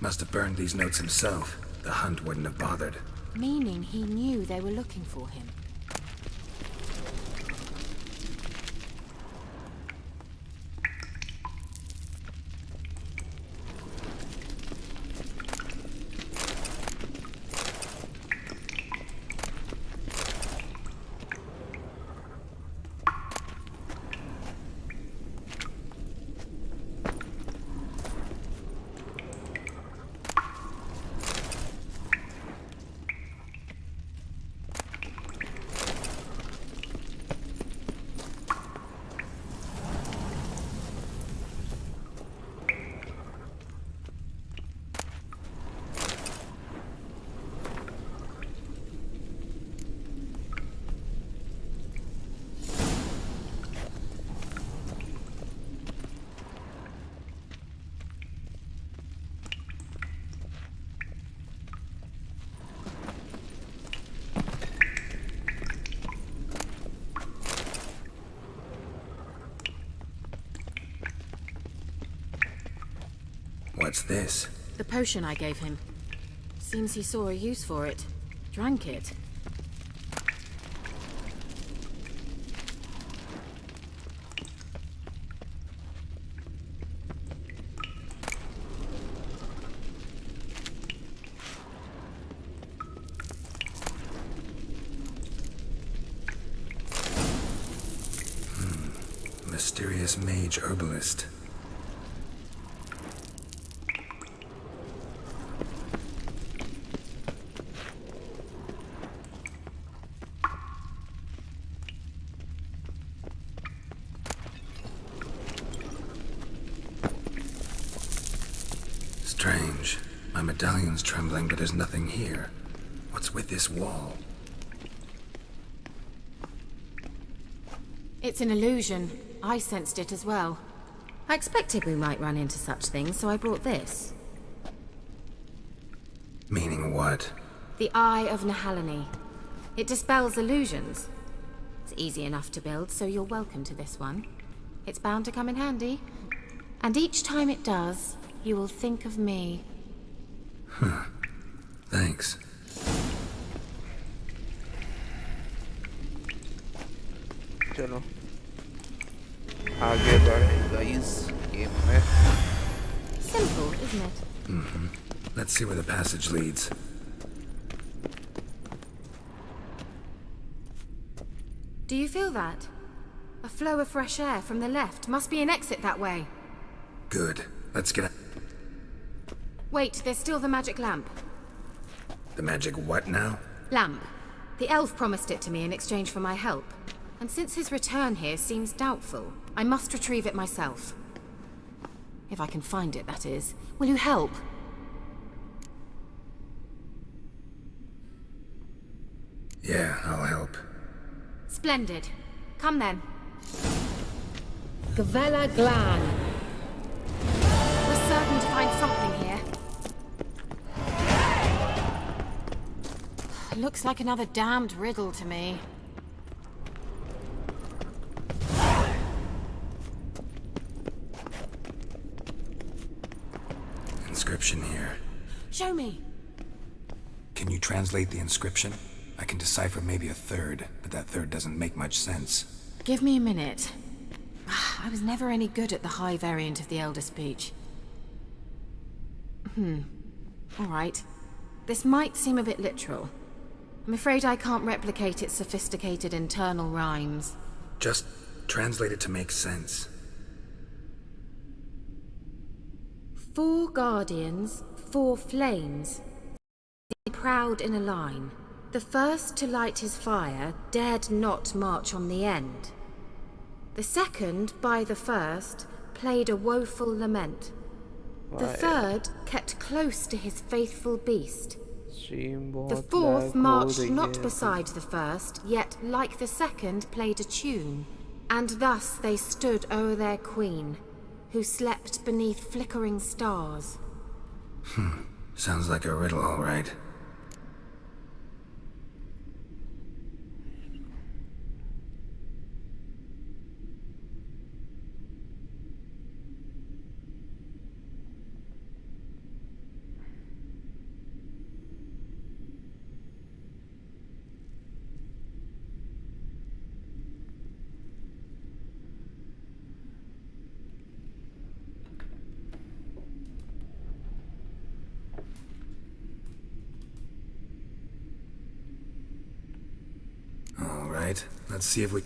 Must have burned these notes himself. The hunt wouldn't have bothered. Meaning he knew they were looking for him. What's this? The potion I gave him. Seems he saw a use for it. Drank it. Mysterious mage herbalist. Strange. My medallion's trembling, but there's nothing here. What's with this wall? It's an illusion. I sensed it as well. I expected we might run into such things, so I brought this. Meaning what? The Eye of Nehaleni. It dispels illusions. It's easy enough to build, so you're welcome to this one. It's bound to come in handy. And each time it does, you will think of me. Huh. Thanks. चलो आगे बढ़े guys game में. Simple, isn't it? Mm-hmm. Let's see where the passage leads. Do you feel that? A flow of fresh air from the left. Must be an exit that way. Good. Let's get out. Wait, there's still the magic lamp. The magic what now? Lamp. The elf promised it to me in exchange for my help. And since his return here seems doubtful, I must retrieve it myself. If I can find it, that is. Will you help? Yeah, I'll help. Splendid. Come then. Gvella Glan. We're certain to find something here. Looks like another damned riddle to me. Inscription here. Show me. Can you translate the inscription? I can decipher maybe a third, but that third doesn't make much sense. Give me a minute. I was never any good at the high variant of the Elder Speech. Alright. This might seem a bit literal. I'm afraid I can't replicate its sophisticated internal rhymes. Just translate it to make sense. 4 guardians, 4 flames, proud in a line. The first to light his fire dared not march on the end. The second, by the first, played a woeful lament. The third kept close to his faithful beast. The fourth marched not beside the first, yet like the second played a tune. And thus they stood o'er their queen, who slept beneath flickering stars. Sounds like a riddle, all right. Let's see if we...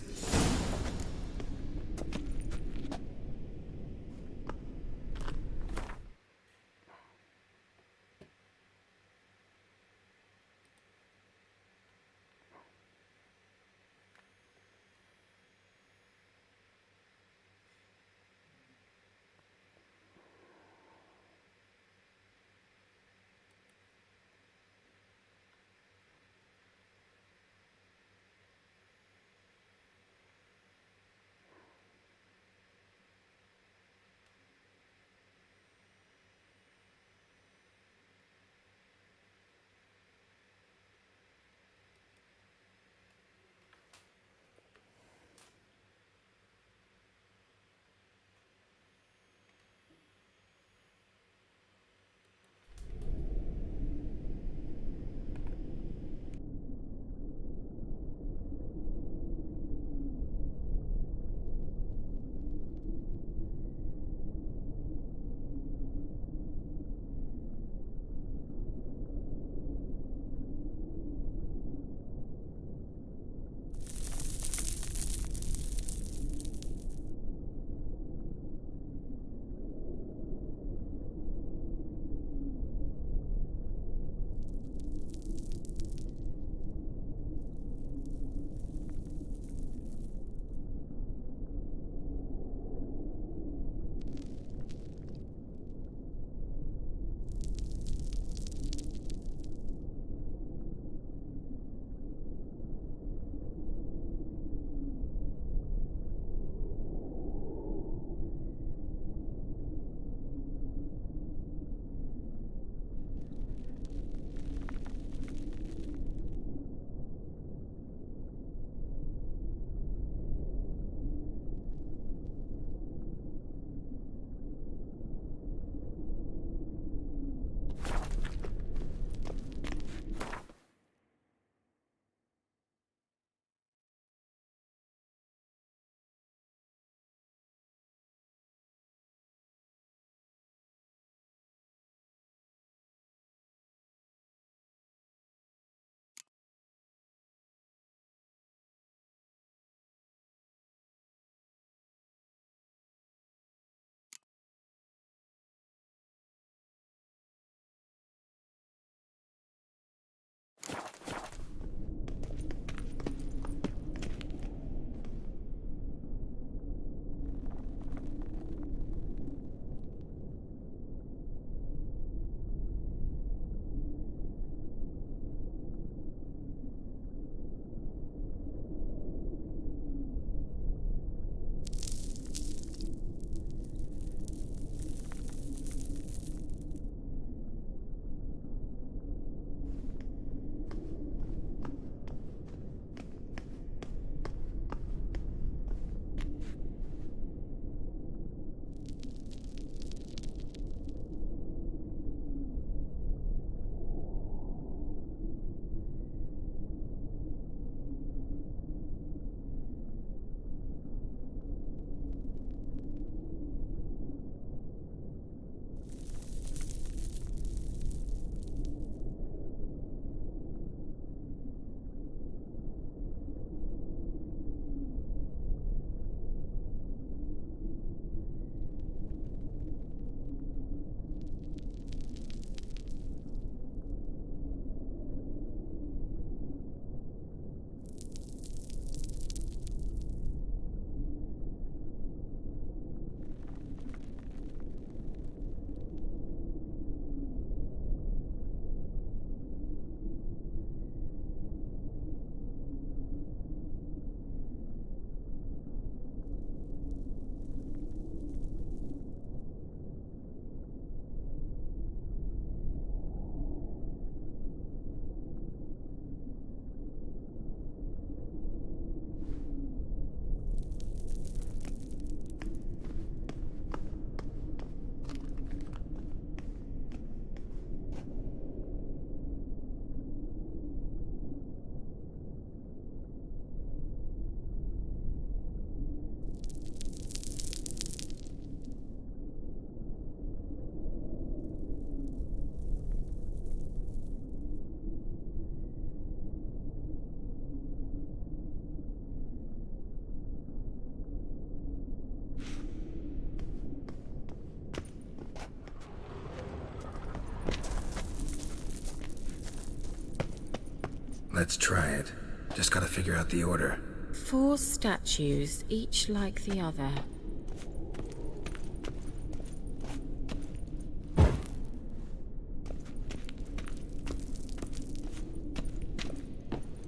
Let's try it. Just gotta figure out the order. 4 statues, each like the other.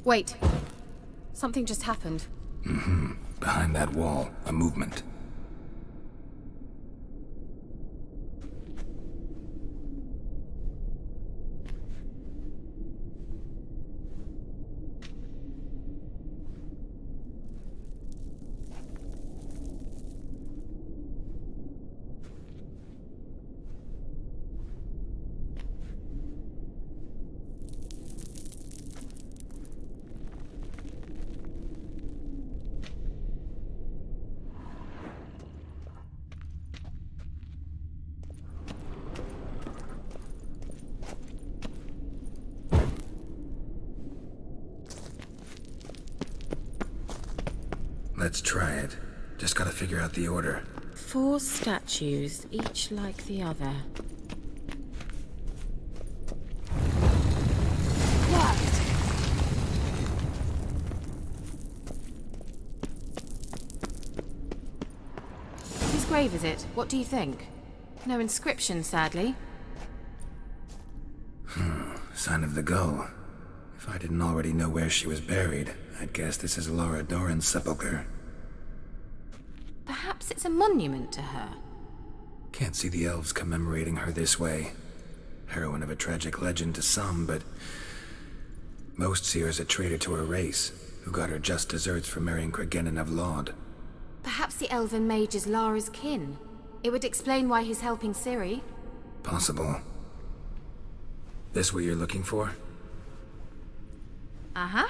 Wait. Something just happened. Behind that wall, a movement. Let's try it. Just gotta figure out the order. 4 statues, each like the other. Worked! Whose grave is it? What do you think? No inscription, sadly. Sign of the gull. If I didn't already know where she was buried, I'd guess this is Laura Doran's sepulcher. Perhaps it's a monument to her. Can't see the elves commemorating her this way. Heroine of a tragic legend to some, but most see her as a traitor to her race, who got her just deserts for marrying Cregennan of Laud. Perhaps the elven mage is Lara's kin. It would explain why he's helping Ciri. Possible. This what you're looking for? Uh-huh.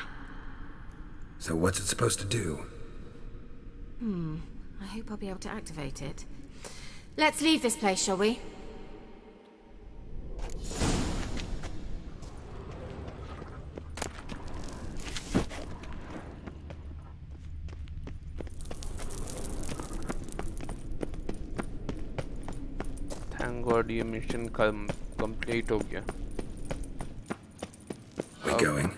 So what's it supposed to do? I hope I'll be able to activate it. Let's leave this place, shall we? Thank God ये mission complete हो गया. We going?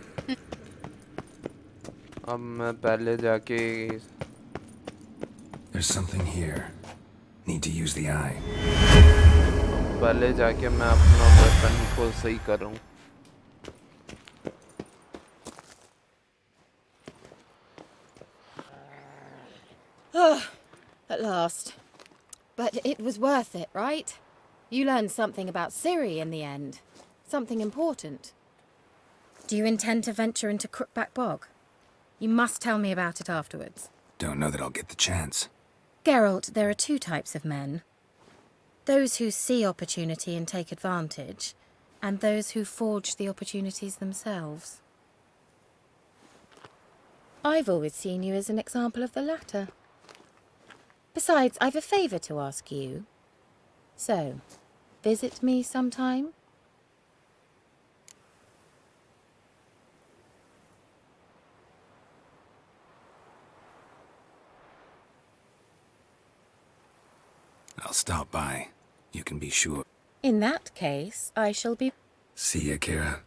अब मैं पहले जाके There's something here. Need to use the eye. पहले जाके मैं अपना वेपन को सही करूं. At last. But it was worth it, right? You learned something about Ciri in the end. Something important. Do you intend to venture into Crookback Bog? You must tell me about it afterwards. Don't know that I'll get the chance. Geralt, there are 2 types of men. Those who see opportunity and take advantage, and those who forge the opportunities themselves. I've always seen you as an example of the latter. Besides, I've a favour to ask you. So, visit me sometime? I'll stop by. You can be sure. In that case, I shall be... See ya, Kira.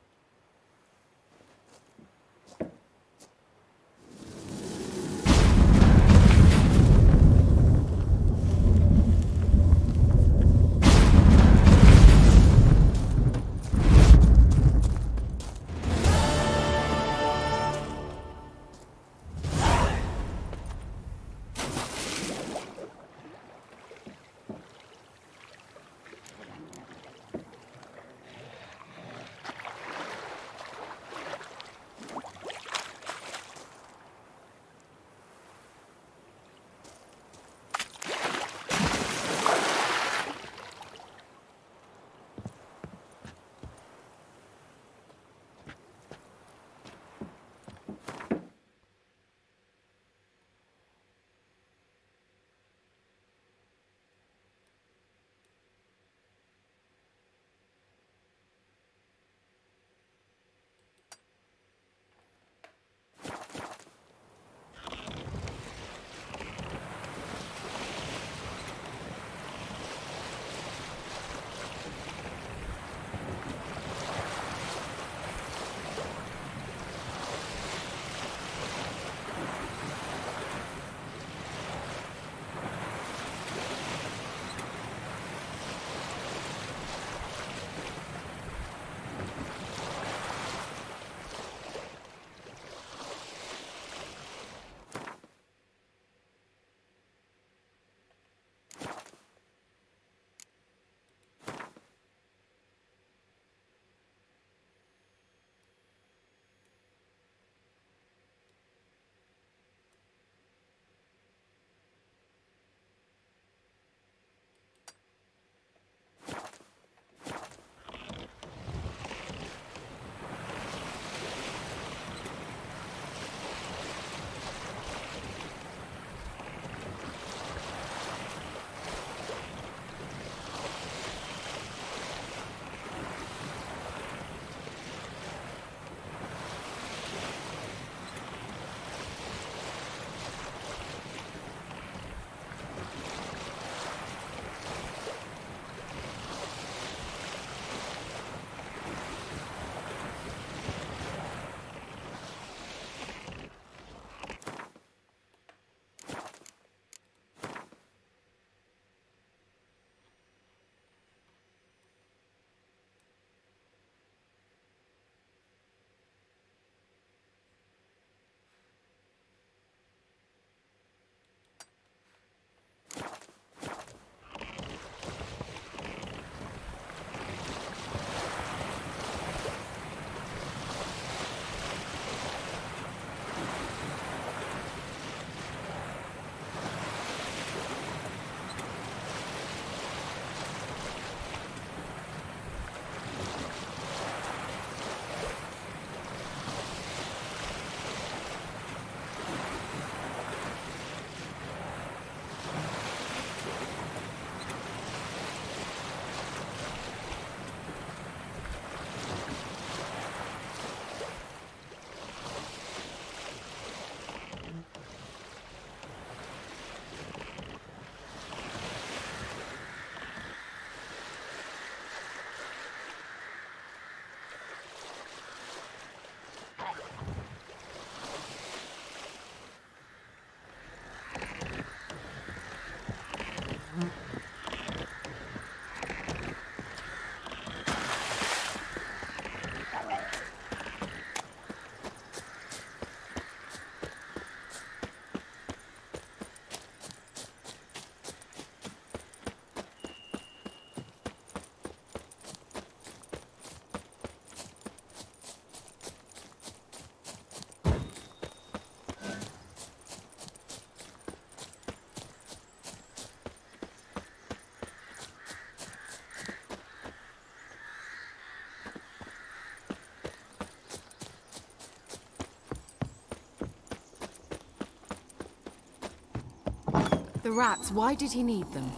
The rats, why did he need them?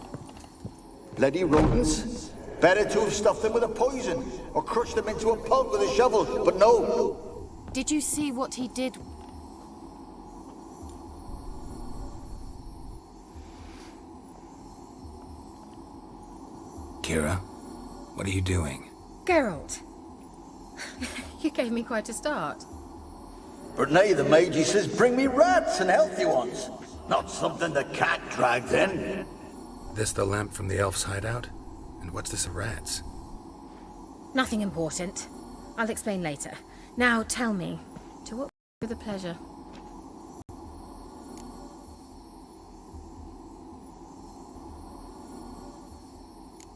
Bloody rodents. Better to have stuffed them with a poison, or crushed them into a pulp with a shovel, but no. Did you see what he did? Kira, what are you doing? Geralt. You gave me quite a start. But now the mage says bring me rats and healthy ones. Not something the cat dragged in. This the lamp from the elf's hideout? And what's this of rats? Nothing important. I'll explain later. Now tell me, to what with a pleasure?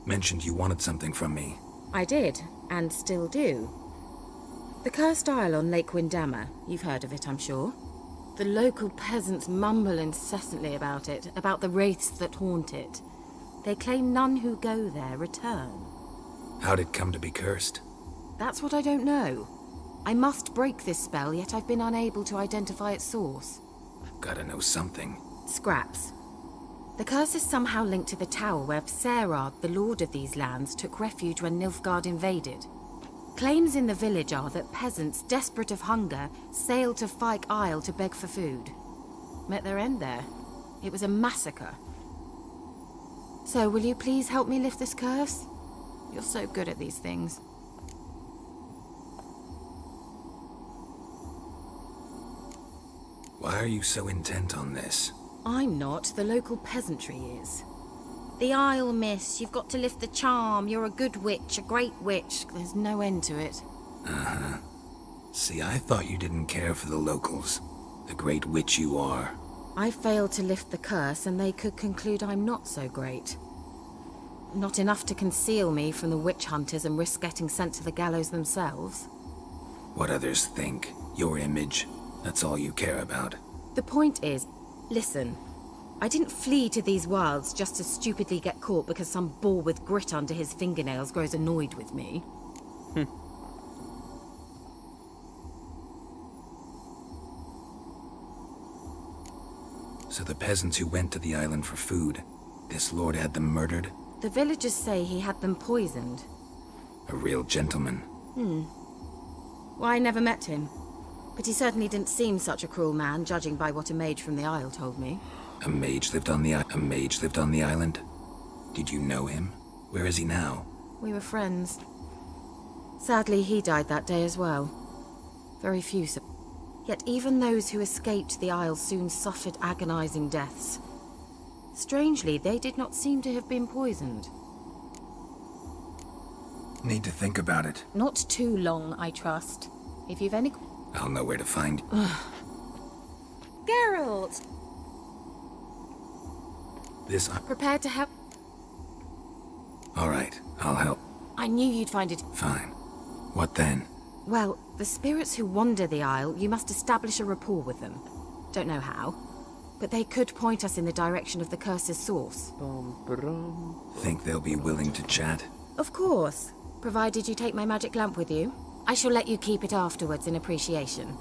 Mentioned you wanted something from me. I did, and still do. The cursed isle on Lake Windammer. You've heard of it, I'm sure. The local peasants mumble incessantly about it, about the wraiths that haunt it. They claim none who go there return. How'd it come to be cursed? That's what I don't know. I must break this spell, yet I've been unable to identify its source. Gotta know something. Scraps. The curse is somehow linked to the tower where Serard, the lord of these lands, took refuge when Nilfgaard invaded. Claims in the village are that peasants, desperate of hunger, sailed to Fyke Isle to beg for food. Met their end there. It was a massacre. So, will you please help me lift this curse? You're so good at these things. Why are you so intent on this? I'm not. The local peasantry is. The Isle, miss. You've got to lift the charm. You're a good witch, a great witch. There's no end to it. Uh-huh. See, I thought you didn't care for the locals. The great witch you are. I failed to lift the curse, and they could conclude I'm not so great. Not enough to conceal me from the witch hunters and risk getting sent to the gallows themselves. What others think. Your image. That's all you care about. The point is, listen. I didn't flee to these wilds just to stupidly get caught because some boar with grit under his fingernails grows annoyed with me. So the peasants who went to the island for food, this lord had them murdered? The villagers say he had them poisoned. A real gentleman. Well, I never met him. But he certainly didn't seem such a cruel man, judging by what a mage from the Isle told me. A mage lived on the island? Did you know him? Where is he now? We were friends. Sadly, he died that day as well. Very few. Yet even those who escaped the Isle soon suffered agonizing deaths. Strangely, they did not seem to have been poisoned. Need to think about it. Not too long, I trust. If you've any... I'll know where to find you. Geralt! This... Prepared to help? All right, I'll help. I knew you'd find it. Fine. What then? Well, the spirits who wander the Isle, you must establish a rapport with them. Don't know how, but they could point us in the direction of the curse's source. Think they'll be willing to chat? Of course, provided you take my magic lamp with you. I shall let you keep it afterwards in appreciation.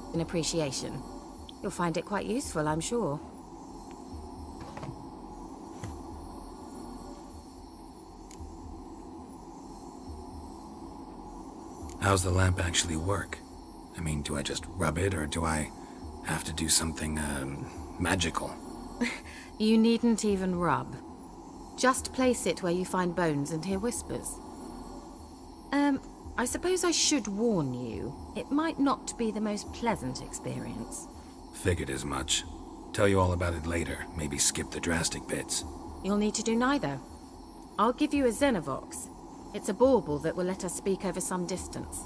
You'll find it quite useful, I'm sure. How's the lamp actually work? I mean, do I just rub it, or do I have to do something, magical? You needn't even rub. Just place it where you find bones and hear whispers. I suppose I should warn you, it might not be the most pleasant experience. Figured as much. Tell you all about it later, maybe skip the drastic bits. You'll need to do neither. I'll give you a Xenovox. It's a bauble that will let us speak over some distance.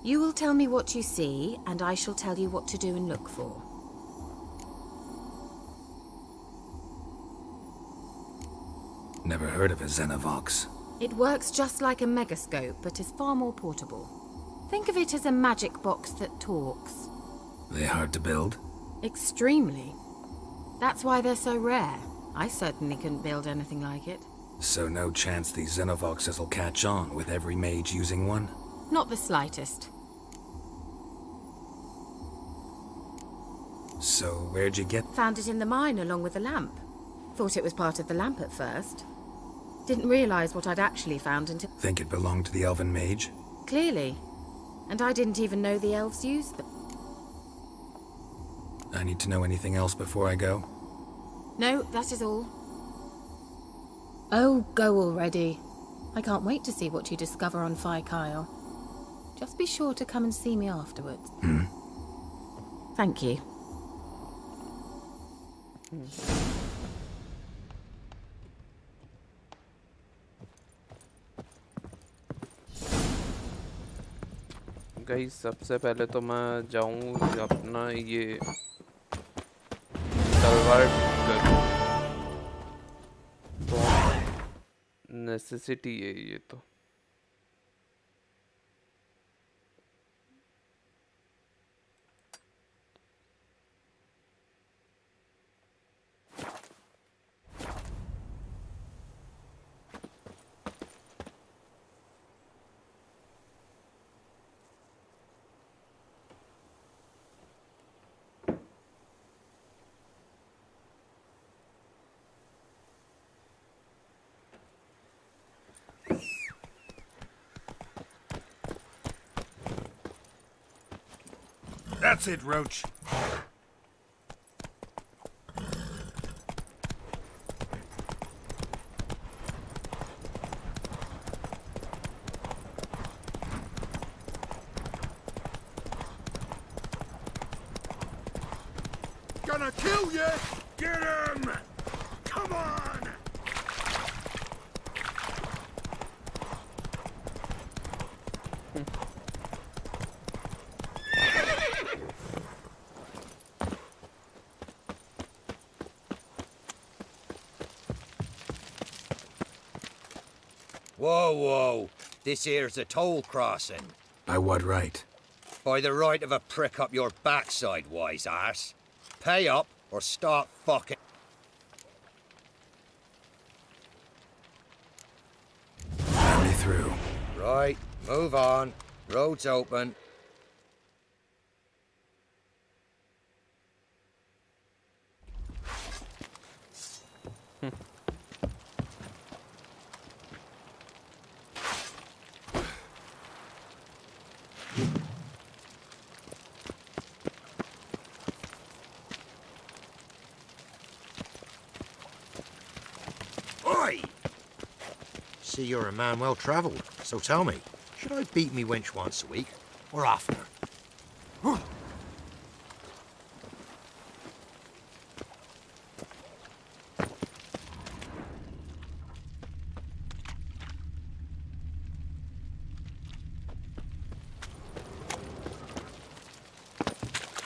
You will tell me what you see, and I shall tell you what to do and look for. Never heard of a Xenovox. It works just like a megascope, but is far more portable. Think of it as a magic box that talks. They hard to build? Extremely. That's why they're so rare. I certainly couldn't build anything like it. So no chance these Xenovoxes will catch on with every mage using one? Not the slightest. So where'd you get... Found it in the mine along with the lamp. Thought it was part of the lamp at first. Didn't realize what I'd actually found until... Think it belonged to the elven mage? Clearly. And I didn't even know the elves used them. I need to know anything else before I go? No, that is all. Oh, go already. I can't wait to see what you discover on Phi Kyle. Just be sure to come and see me afterwards. Thank you. Guys सबसे पहले तो मैं जाऊँ अपना ये तलवार करूँ, तो नेसेसिटी है ये तो। That's it, Roach. Gonna kill you! Get him! Come on! Whoa, whoa. This here's a toll crossing. By what right? By the right of a prick up your backside, wise ass. Pay up or stop fucking... Let me through. Right, move on. Road's open. Oi! See, you're a man well travelled, so tell me, should I beat me wench once a week, or oftener?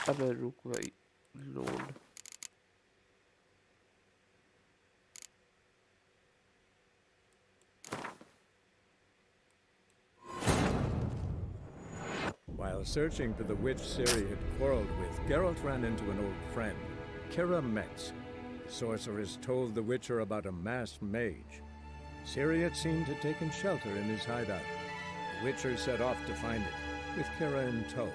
अबे रुक भाई, load. While searching for the witch Ciri had quarreled with, Geralt ran into an old friend, Kira Metz. The sorceress told the Witcher about a masked mage. Ciri had seemed to have taken shelter in his hideout. The Witcher set off to find it, with Kira in tow.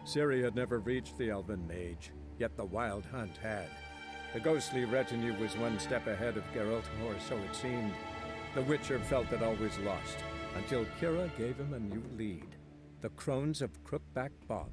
Ciri had never reached the elven mage, yet the wild hunt had. The ghostly retinue was one step ahead of Geralt, or so it seemed. The Witcher felt that all was lost, until Kira gave him a new lead. The Crones of Crookback Bog.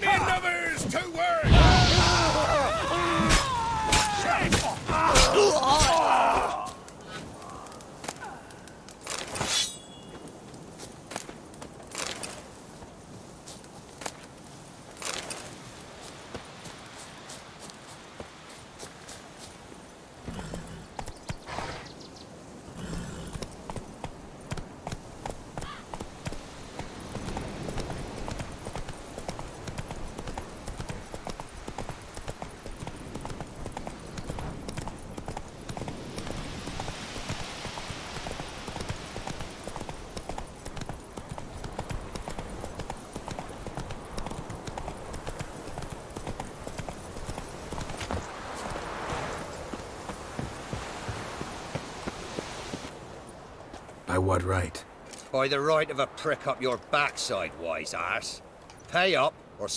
Me numbers to work! By what right? By the right of a prick up your backside, wise arse. Pay up, or...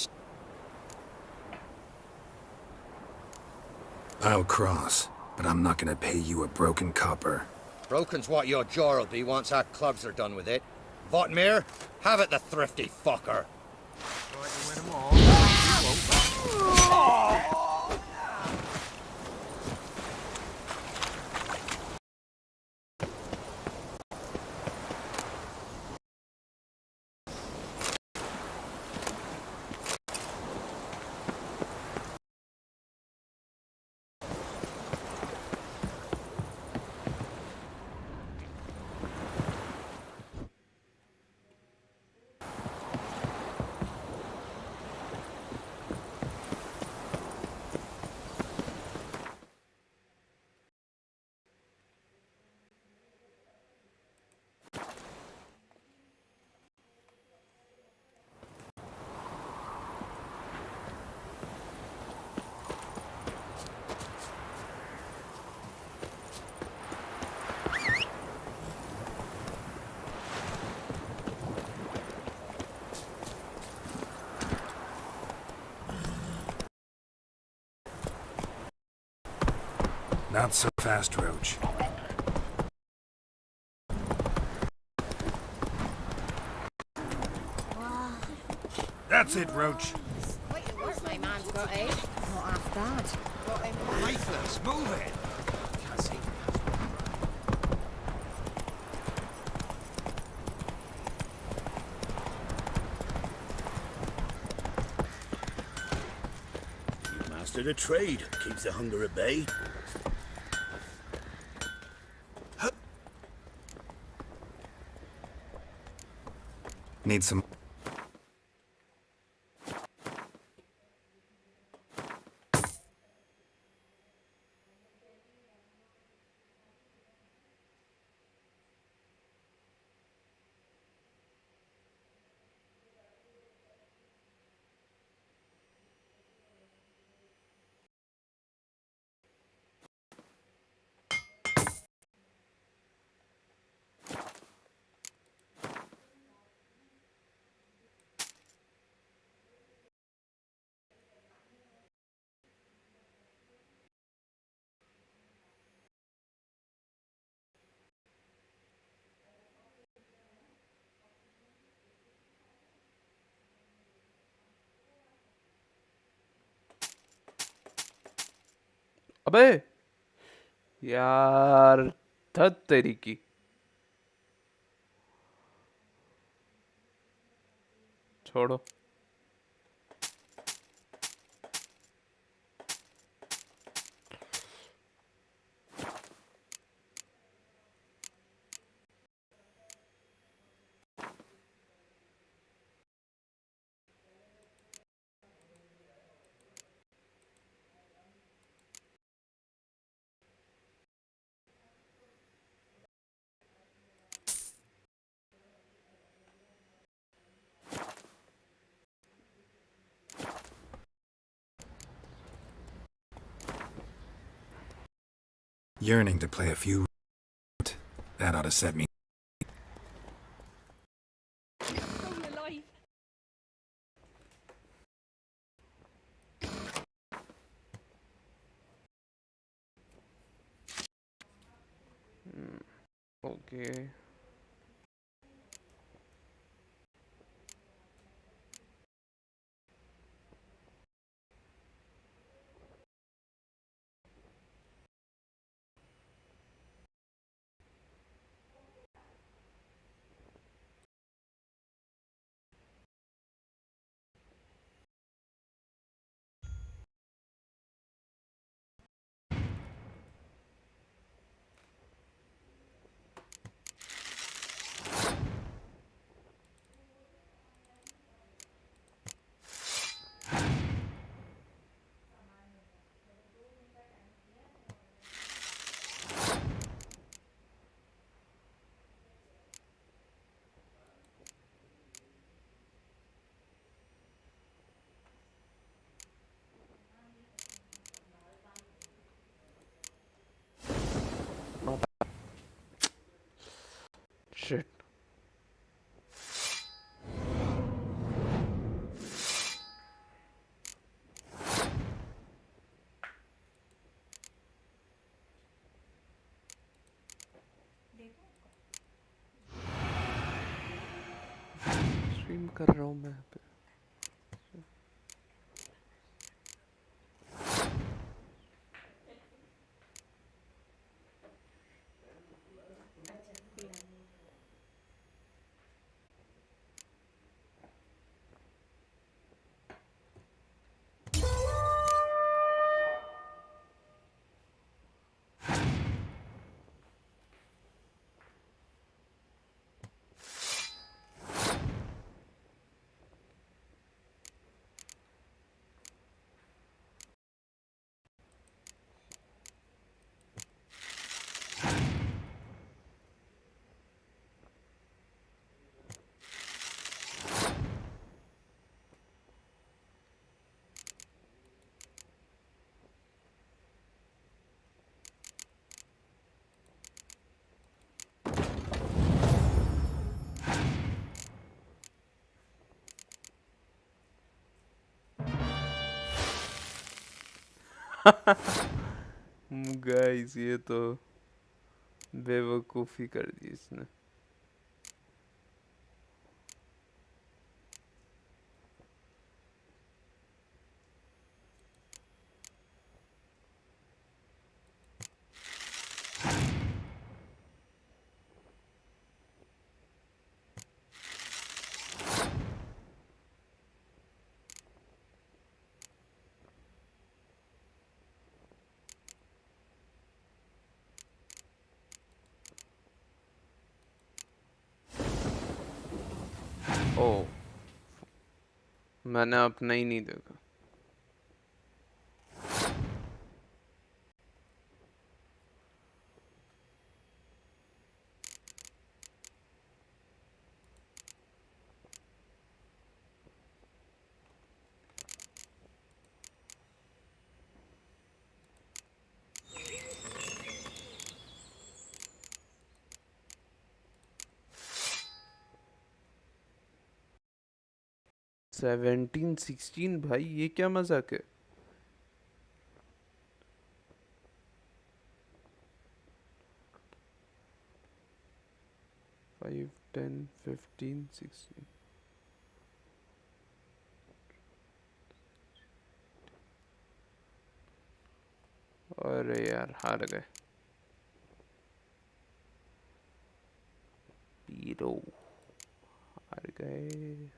I'll cross, but I'm not gonna pay you a broken copper. Broken's what your jaw'll be once our clubs are done with it. Votmir, have it, the thrifty fucker. Try to win 'em all. Not so fast, Roach. That's it, Roach. Where's my man's got, eh? Not half bad. Lifeless, move it! Can't see. You mastered a trade. Keeps the hunger at bay. Need some... अबे यार धत तेरी की छोड़ो Yearning to play a few... That ought to set me... Okay. कर रहा हूँ मैं यहाँ पे? गाइस ये तो बेवकूफ़ी कर दी इसने। ओ, मैंने अपना ही नहीं देखा। सेवेंटीन 16 भाई, ये क्या मजाक है? 5, 10, 15, 16। अरे यार हार गए। पीरो हार गए।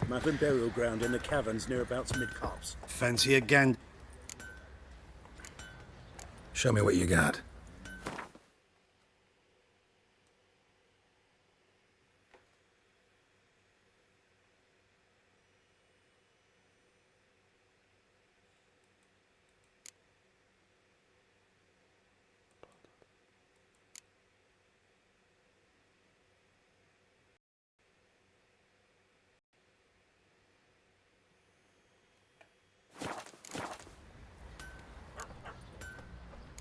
Map and burial ground in the caverns nearabouts mid-copse. Fancy a gang? Show me what you got.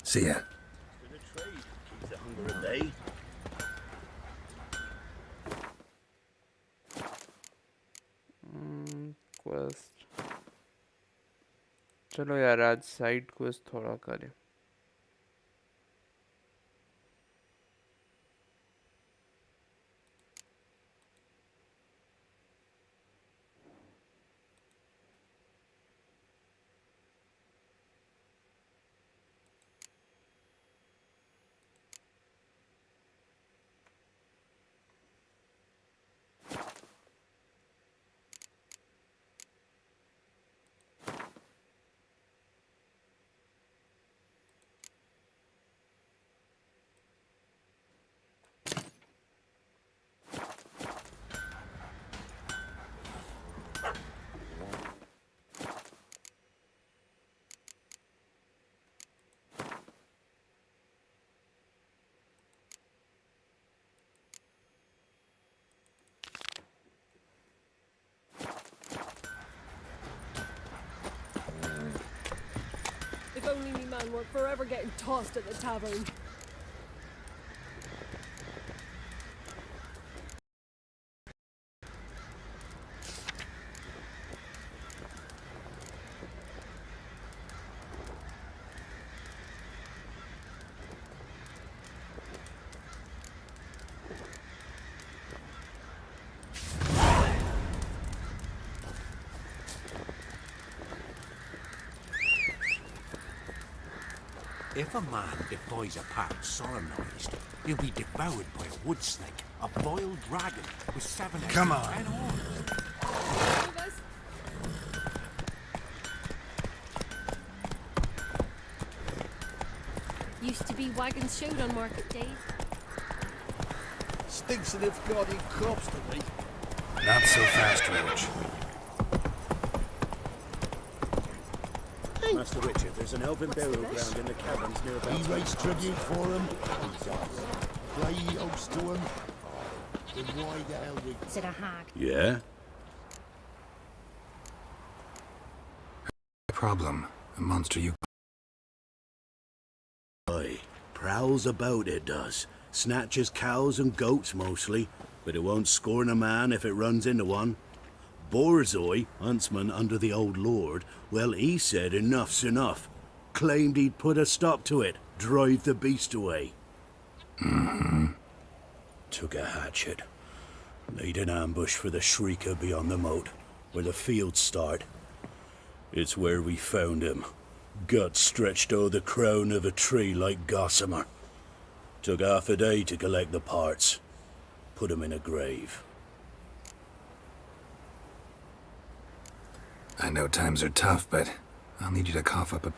See ya. Quest, चलो यार आज साइड क्वेस्ट थोड़ा करें। If only me man weren't forever getting tossed at the tavern. If a man defies a pact solemnized, he'll be devoured by a wood snake, a boiled dragon with 7 heads Come and on. 10 horns. Used to be wagons showed on market days. Stinks of guardian corpse to me. Not so fast, Roach. Master Richard, there's an elven burial ground in the caverns near about... He raised tribute for him. Play host to him. Then why the hell we... Is it a hag? Yeah? Problem. A monster you... Aye, prowls about it does. Snatches cows and goats mostly, but it won't scorn a man if it runs into one. Borzoi, huntsman under the old lord, well, he said enough's enough. Claimed he'd put a stop to it, drive the beast away. Took a hatchet. Laid an ambush for the Shrieker beyond the moat, where the fields start. It's where we found him. Guts stretched o'er the crown of a tree like gossamer. Took half a day to collect the parts. Put him in a grave. I know times are tough, but I'll need you to cough up a...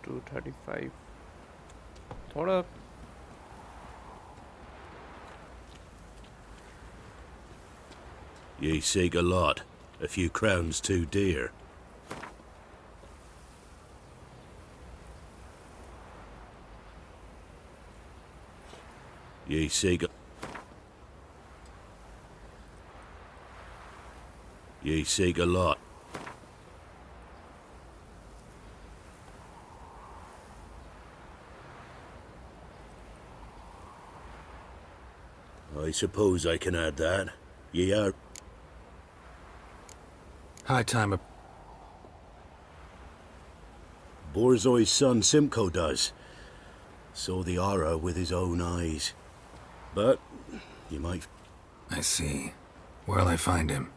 235. थोड़ा Ye seek a lot. A few crowns too dear. Ye seek a... Ye seek a lot. I suppose I can add that. Ye are... High time... Borzoi's son Simcoe does. Saw the aura with his own eyes. But, you might... I see. Where'll I find him?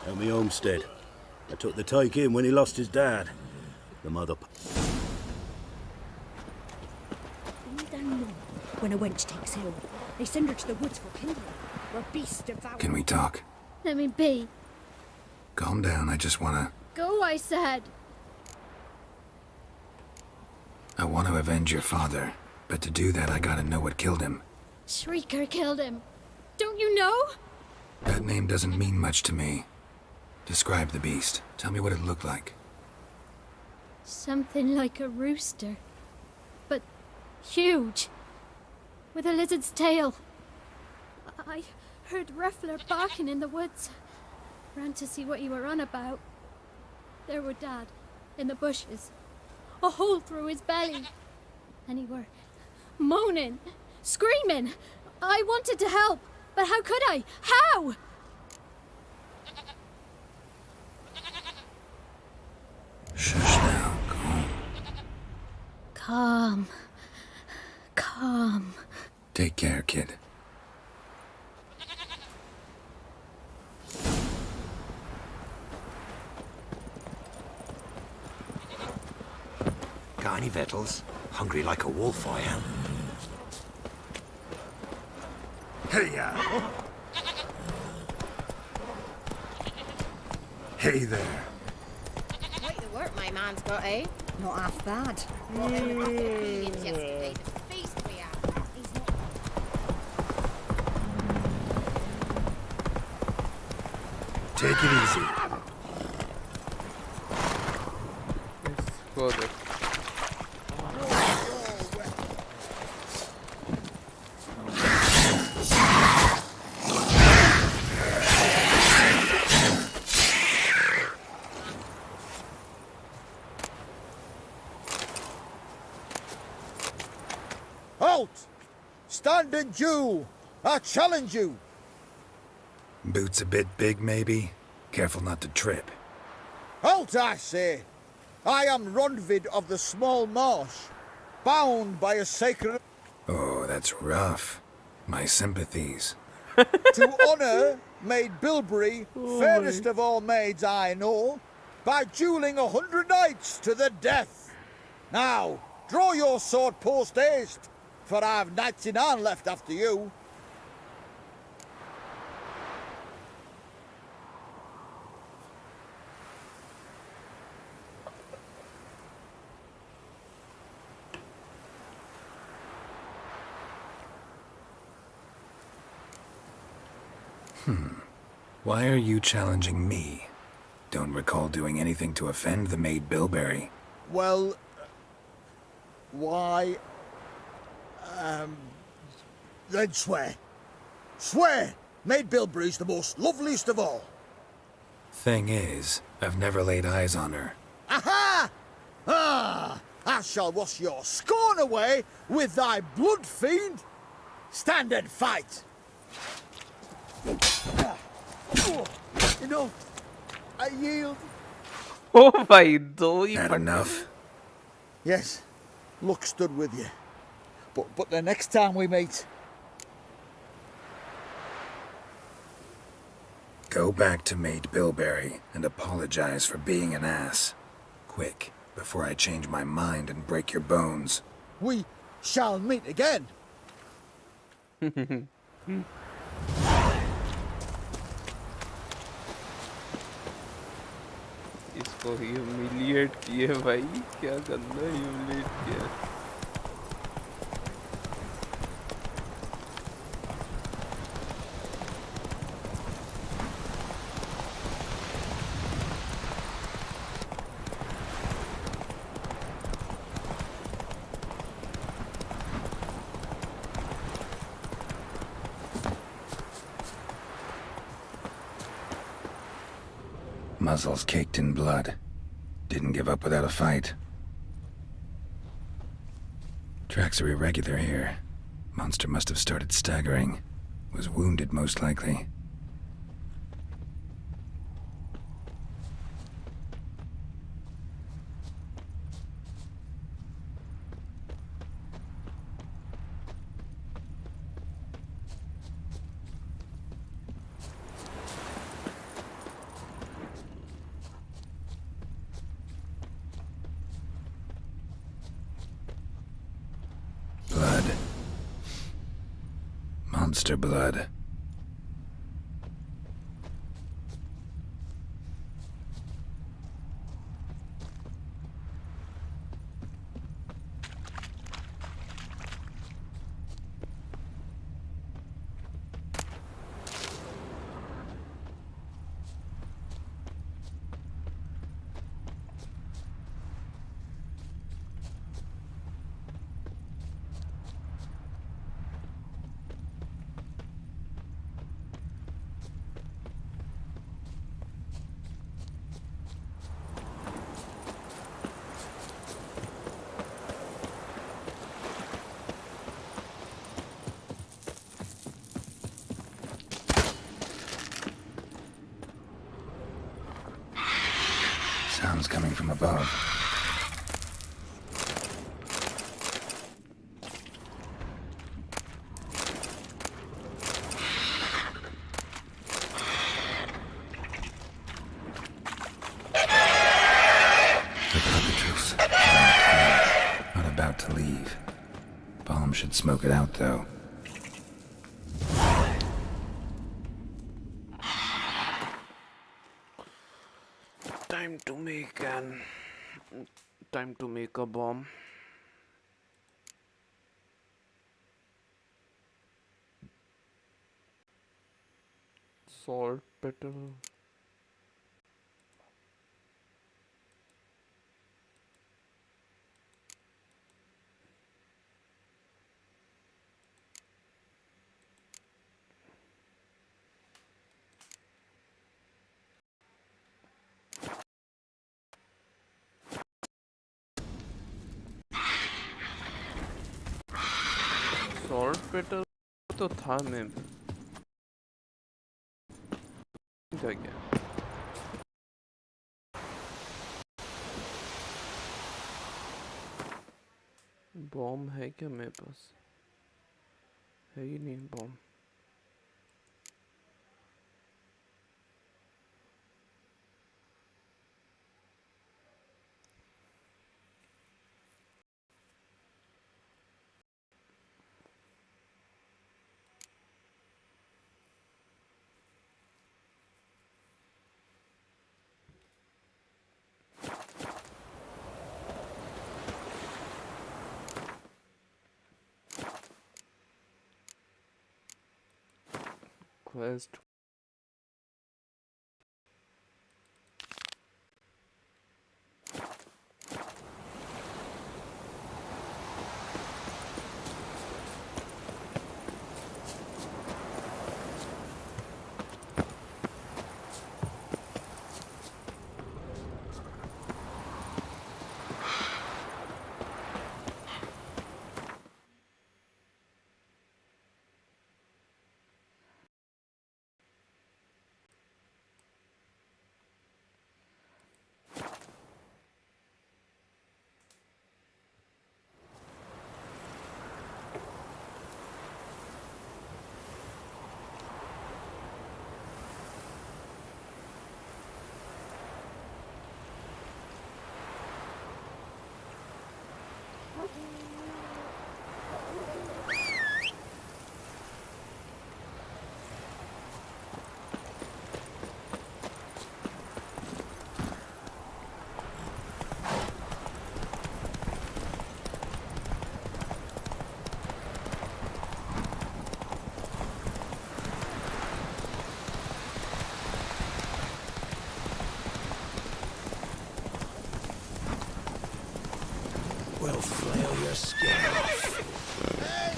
At me homestead. I took the tyke in when he lost his dad. The mother... When a wench takes ill, they send her to the woods for kindling, where beasts devour. Can we talk? Let me be. Calm down, I just wanna... Go, I said. I want to avenge your father, but to do that I gotta know what killed him. Shrieker killed him. Don't you know? That name doesn't mean much to me. Describe the beast. Tell me what it looked like. Something like a rooster. But huge. With a lizard's tail. I heard Ruffler barking in the woods. Ran to see what you were on about. There were Dad, in the bushes. A hole through his belly. And he were moaning, screaming. I wanted to help, but how could I? How? Shush now, Calm. Calm. Take care, kid. Got any victuals? Hungry like a wolf, I am. Hey, Hey there. Quite the work my man's got, eh? Not half bad. Yesterday, the feast we had. Take it easy. Let's go there. Halt! Stand and Jew! I challenge you! Boots a bit big, maybe? Careful not to trip. Halt, I say! I am Ronvid of the Small Marsh, bound by a sacred... Oh, that's rough. My sympathies. to honour Maid Bilberry, fairest of all maids I know, by duelling 100 knights to the death. Now, draw your sword post haste, for I've 99 left after you. Why are you challenging me? Don't recall doing anything to offend the maid Bilberry. Well, why, then swear. Swear! Maid Bilberry's the most loveliest of all. Thing is, I've never laid eyes on her. Aha! Ah! I shall wash your scorn away with thy blood, fiend! Stand and fight! Enough! I yield. Oh भाई दो ही Had enough? Yes, luck stood with you. But the next time we meet... Go back to Maid Bilberry and apologize for being an ass. Quick, before I change my mind and break your bones. We shall meet again. इसको humiliate किए भाई, क्या गंदा humiliate किया. Muzzles caked in blood. Didn't give up without a fight. Tracks are irregular here. Monster must have started staggering. Was wounded, most likely. Monster blood. Sounds coming from above. The puppetries. Not about to leave. Bomb should smoke it out, though. Time to make a bomb. Salt petal. Salt petal तो था मैं जा गया. Bomb है क्या मेरे पास? है ही नहीं bomb. quest. We'll flail your skin off.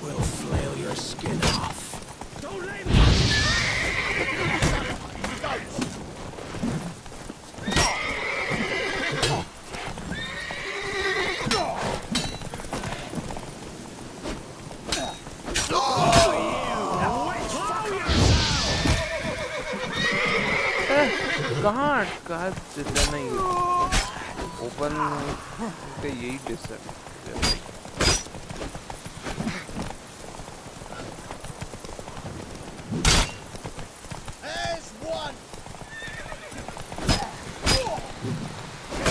We'll flail your skin off. Don't let me. कहाँ कहाँ चिल्लाना ही ओपन पे यही disturb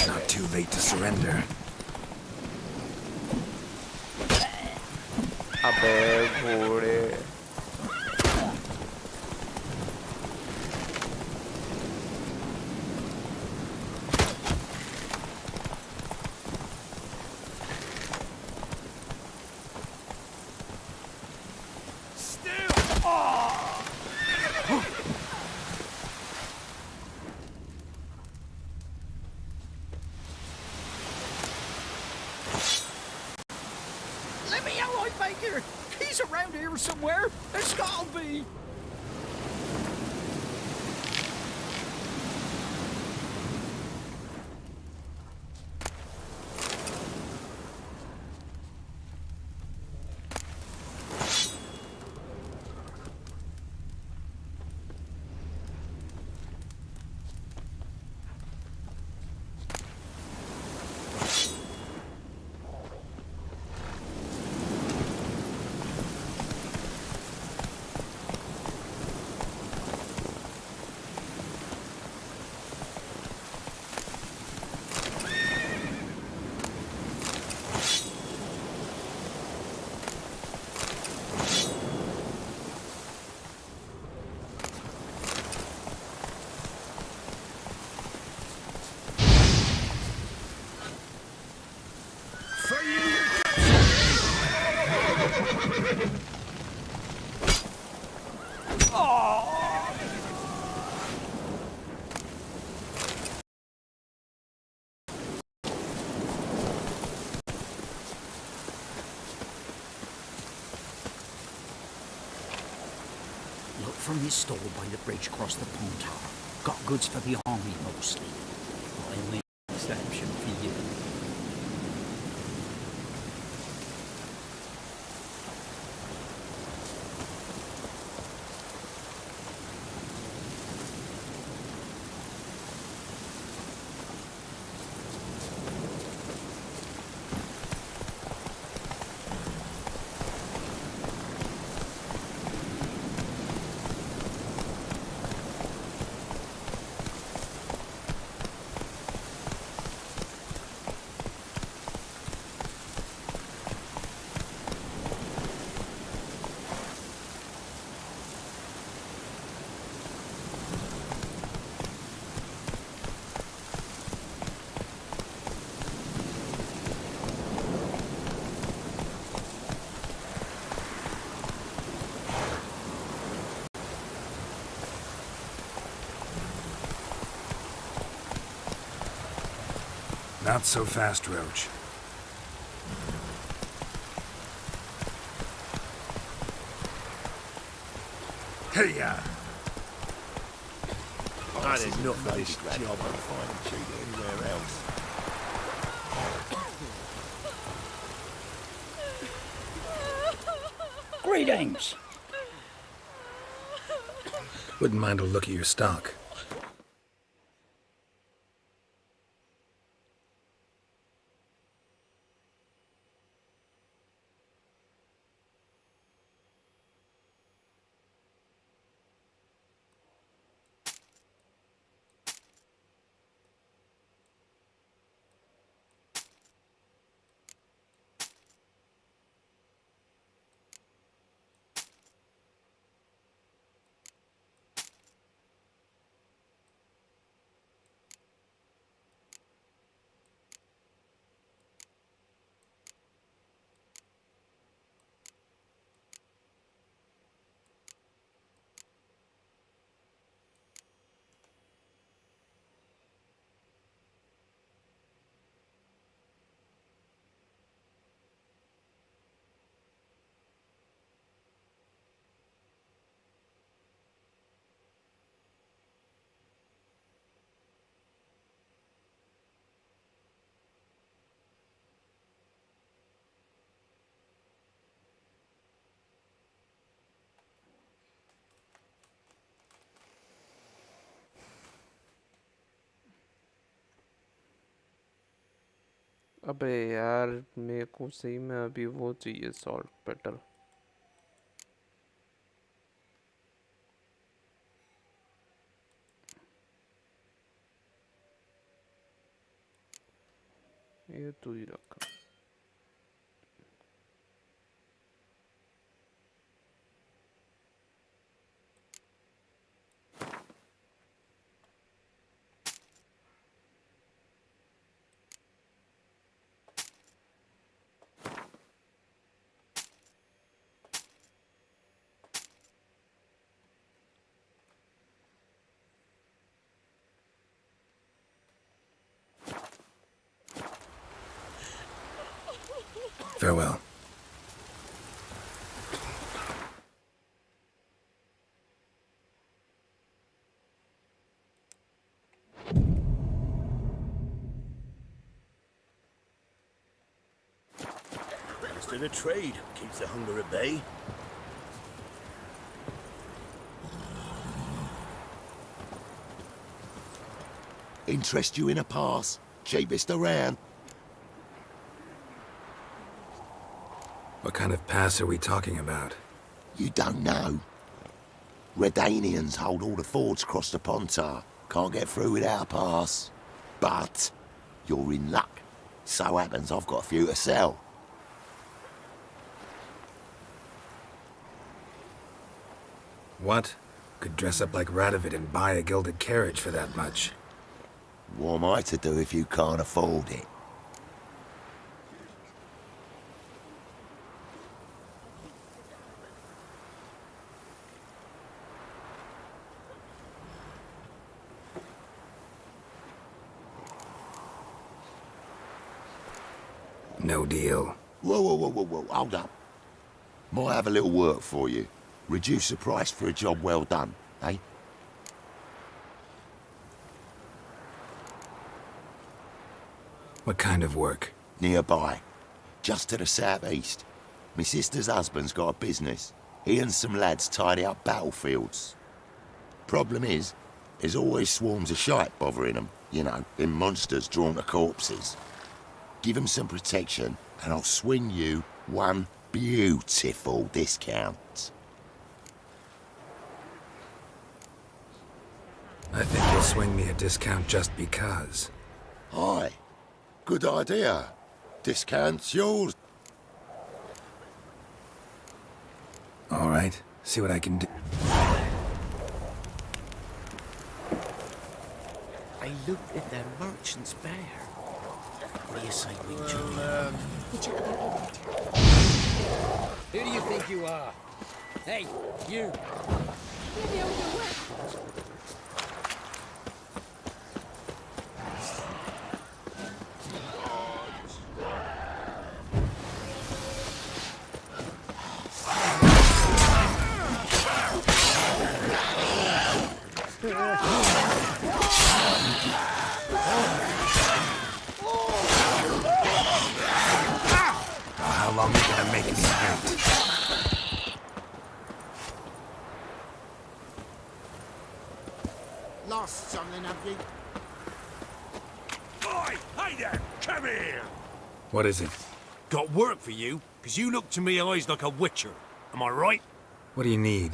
Not too late to surrender. अबे घोड़े Let me out, right, Baker! He's around here somewhere! There's gotta be! Look from this stall by the bridge across the pond tower. Got goods for the army mostly. I'll make an exception for you. Not so fast, Roach. Hey-ya! That is enough for this job. I won't find a cheat anywhere else. Greetings! Wouldn't mind a look at your stock. अबे यार मेरे को सही में अभी वो चाहिए salt petal ये तू ही रखा Farewell. Best of the trade. Keeps the hunger at bay. Interest you in a pass? Cheapest around. What kind of pass are we talking about? You don't know. Redanians hold all the fords across the Pontar. Can't get through without a pass. But you're in luck. So happens I've got a few to sell. What? Could dress up like Radovid and buy a gilded carriage for that much. What am I to do if you can't afford it? No deal. Whoa, hold up. Might have a little work for you. Reduce the price for a job well done, eh? What kind of work? Nearby. Just to the southeast. My sister's husband's got a business. He and some lads tidy up battlefields. Problem is, there's always swarms of shite bothering them. You know, them monsters drawn to corpses. Give them some protection, and I'll swing you one beautiful discount. I think you'll swing me a discount just because. Aye. Good idea. Discount's yours. All right. See what I can do. I looked at the merchant's bear. What do you say we join? We chat about it later. Who do you think you are? Hey, you! Let me out your way. make me hurt. Lost something, have you? Oi! Hey there! Come here! What is it? Got work for you, because you look to me eyes like a witcher. Am I right? What do you need?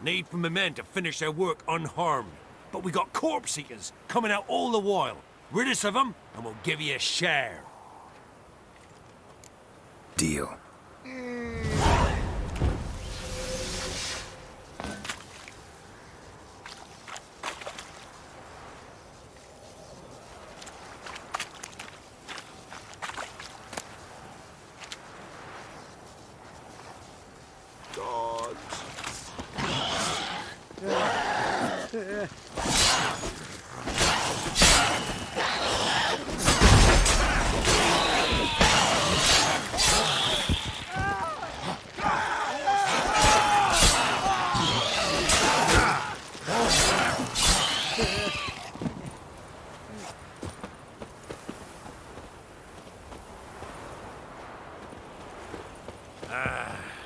Need from the men to finish their work unharmed. But we got corpse eaters coming out all the while. Rid us of them, and we'll give you a share. Deal.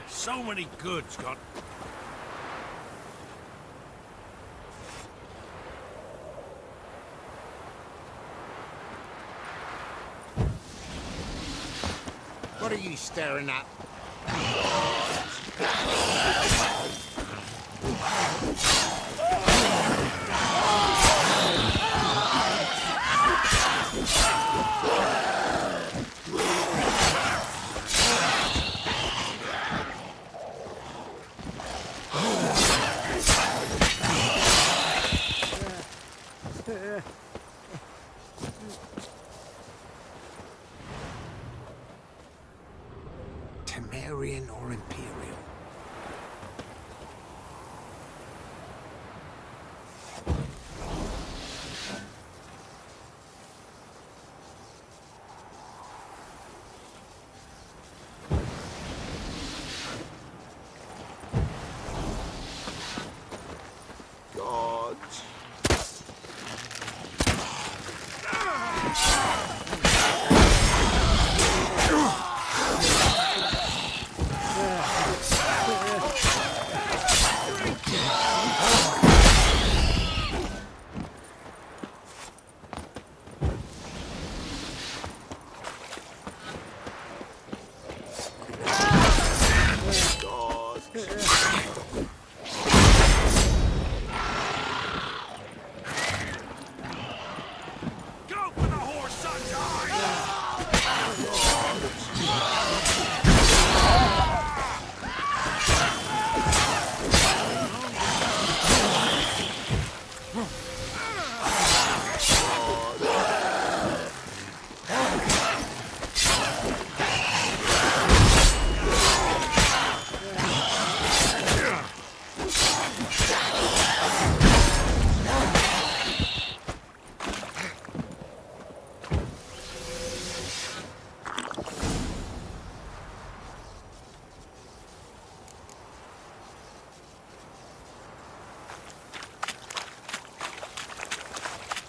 So many goods got... What are you staring at? Temerian or Imperial? Gods.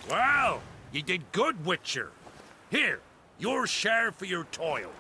Well, you did good, Witcher. Here, your share for your toil.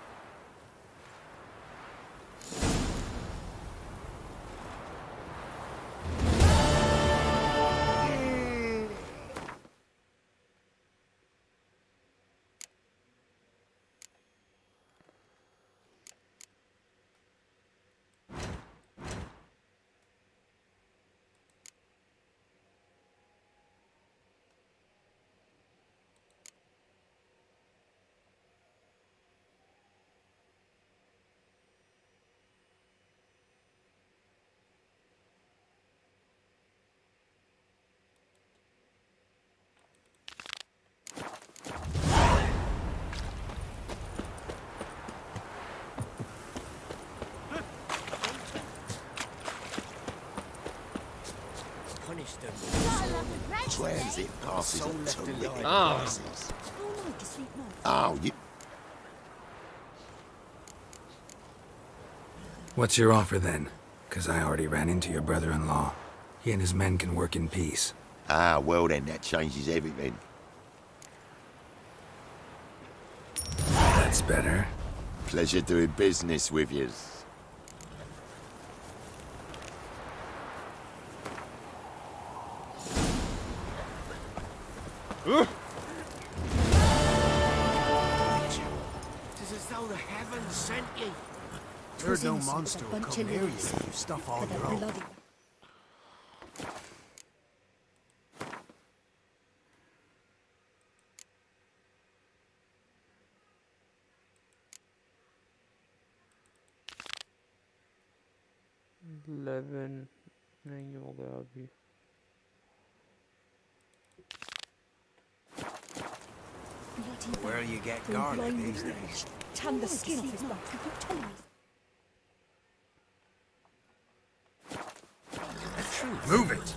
Transit passes on terrific Oh. prices. Oh, you... What's your offer then? 'Cause I already ran into your brother-in-law. He and his men can work in peace. Ah, well then, that changes everything. That's better. Pleasure doing business with you. It's as though the heavens sent you. Heard no monster will come near you if you stuff all your own. नहीं होगा अभी Where you get garlic these days? Tan the skin off his back. Keep telling me. Move it!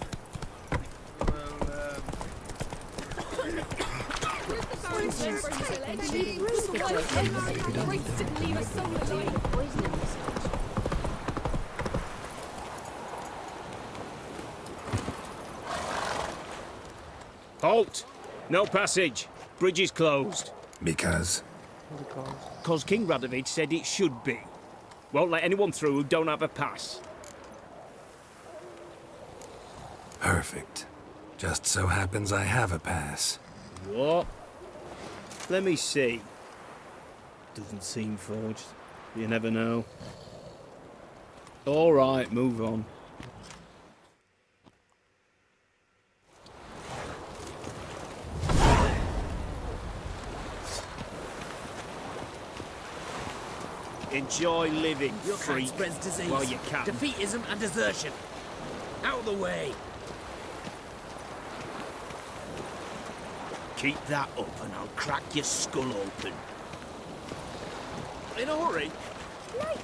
Halt! No passage. Bridge is closed. Because? Because King Radovid said it should be. Won't let anyone through who don't have a pass. Perfect. Just so happens I have a pass. What? Let me see. Doesn't seem forged. You never know. All right, move on. Enjoy living, Your kind freak, spreads disease, while you can. defeatism and desertion. Out of the way. Keep that up and I'll crack your skull open. In a hurry. Light,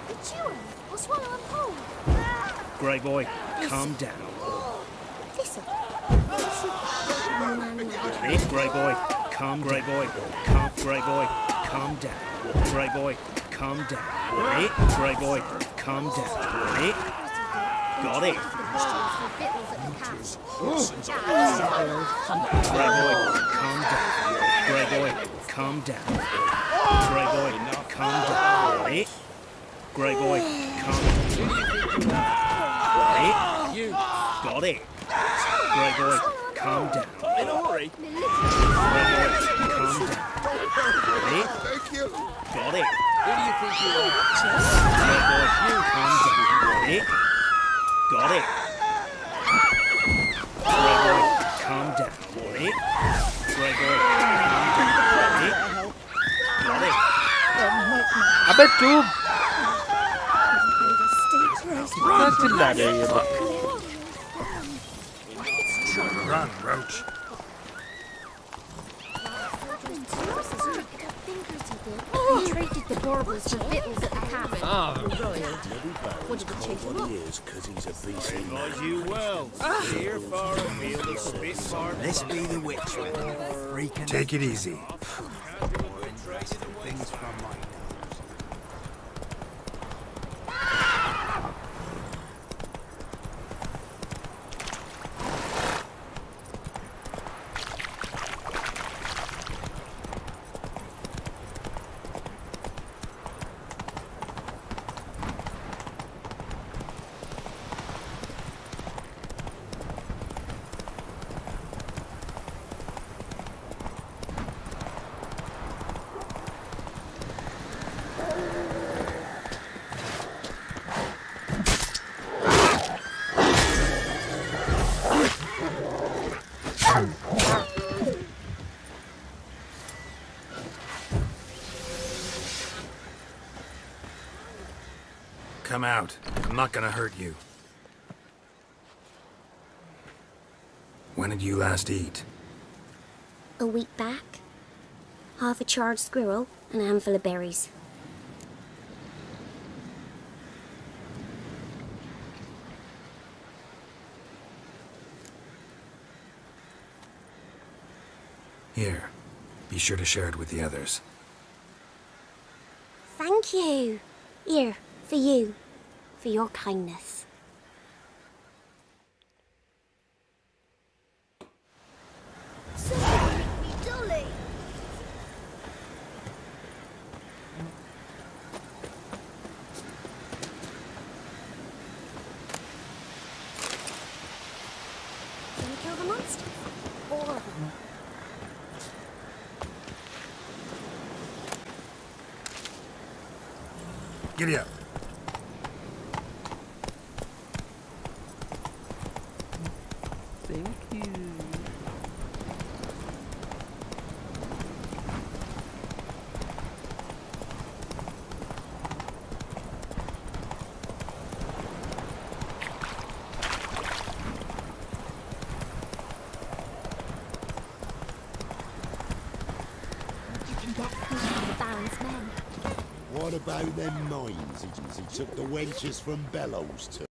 the jewel will swallow him whole. Grey boy, calm down. Listen. Hey, Grey boy, calm, Grey boy, calm, Grey boy, calm down. Grey boy, calm down. Hey, Grey boy, calm down. Hey, got it. Grey boy, calm down. Grey boy, calm down. Grey boy, calm down. Hey, Grey boy, calm down. Hey, got it. Grey boy, calm down. In a hurry. Grey boy, calm down. Hey, Thank you. got it. Who do you think you are? Grey boy, calm down. Hey, got it. Grey boy, calm down. Hey, Grey boy, calm down. Hey, got it. अबे चुप क्या चिल्ला रहे हैं ये लोग Run, Roach. He traded the baubles for victuals at the cabin. What did he change him up? Because he's a beast. Advise you well. Here far afield of Spitfire. This be the witch with them freaking Take it easy. more interesting things from my nose. Come out. I'm not gonna hurt you. When did you last eat? A week back. Half a charred squirrel and a handful of berries. Here. Be sure to share it with the others. Thank you. Here, for you. For your kindness. monsters. All of them. Giddy up. Thank you. The Baron's men. What about them mines he took the wenches from Bellows to?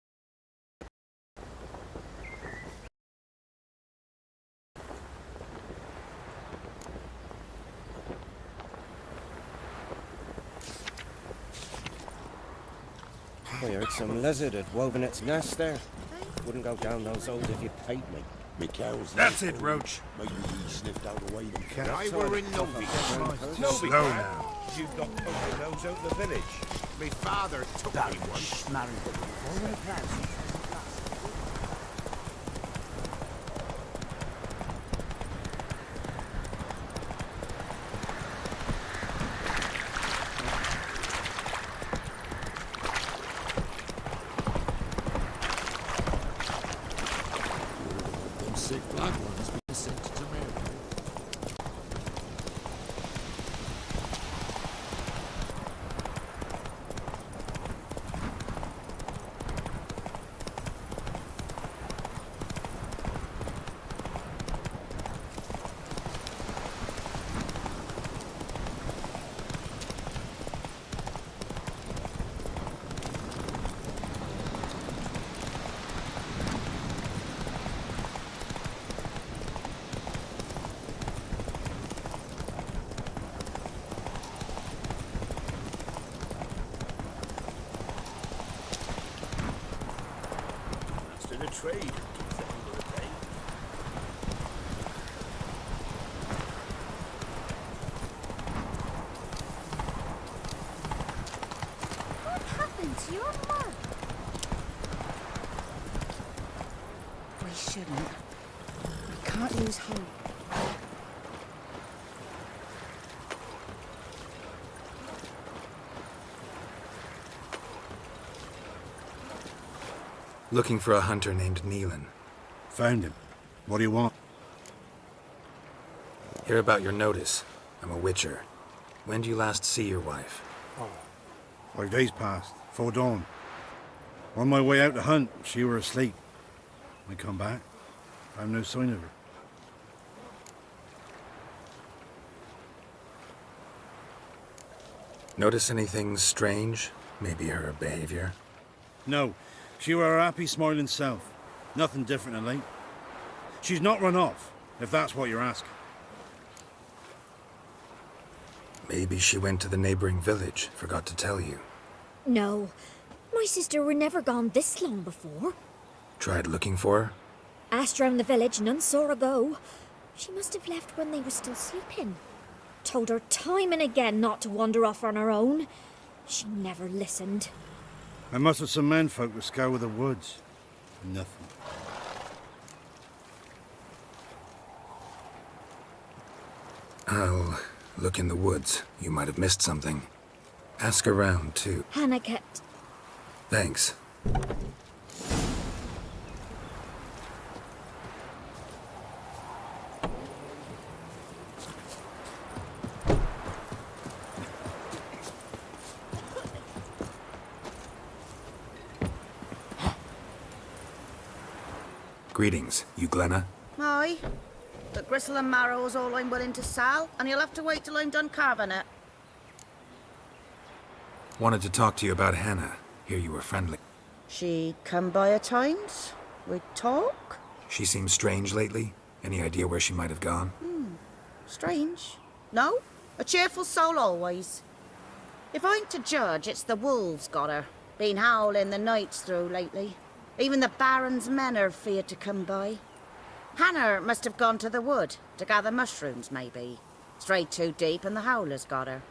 I heard some lizard had woven its nest there. Wouldn't go down those holes if you paid me. Mikhail's That's it, Roach. Maybe he sniffed out the way the Cat. I were in Novi. Slow now. You've got poking nose out the village. My father took me once. Them sick black ones being sent to America. To the trade. Keeps the people at bay. What happened to your mug? We shouldn't. We can't lose hope. Looking for a hunter named Neelan. Found him. What do you want? Hear about your notice. I'm a witcher. When do you last see your wife? 5 days passed, 'fore dawn. On my way out to hunt, she were asleep. I come back, found no sign of her. Notice anything strange? Maybe her behavior? No, she were her happy, smiling self. Nothing different than late. She's not run off, if that's what you're asking. Maybe she went to the neighboring village, forgot to tell you. No, my sister were never gone this long before. Tried looking for her? Asked round the village, none saw her go. She must have left when they were still sleeping. Told her time and again not to wander off on her own. She never listened. I mustered some menfolk to scour the woods. Nothing. I'll look in the woods. You might have missed something. Ask around, too. Hannah kept... Thanks. Greetings, you Glenna? Aye. But gristle and marrow is all I'm willing to sell, and you'll have to wait till I'm done carving it. Wanted to talk to you about Hannah. Hear you were friendly. She come by at times. We talk. She seems strange lately. Any idea where she might have gone? Strange. No, a cheerful soul always. If I'm to judge, it's the wolves got her. Been howling the nights through lately. Even the Baron's men are feared to come by. Hannah must have gone to the wood to gather mushrooms, maybe. Strayed too deep and the howlers got her.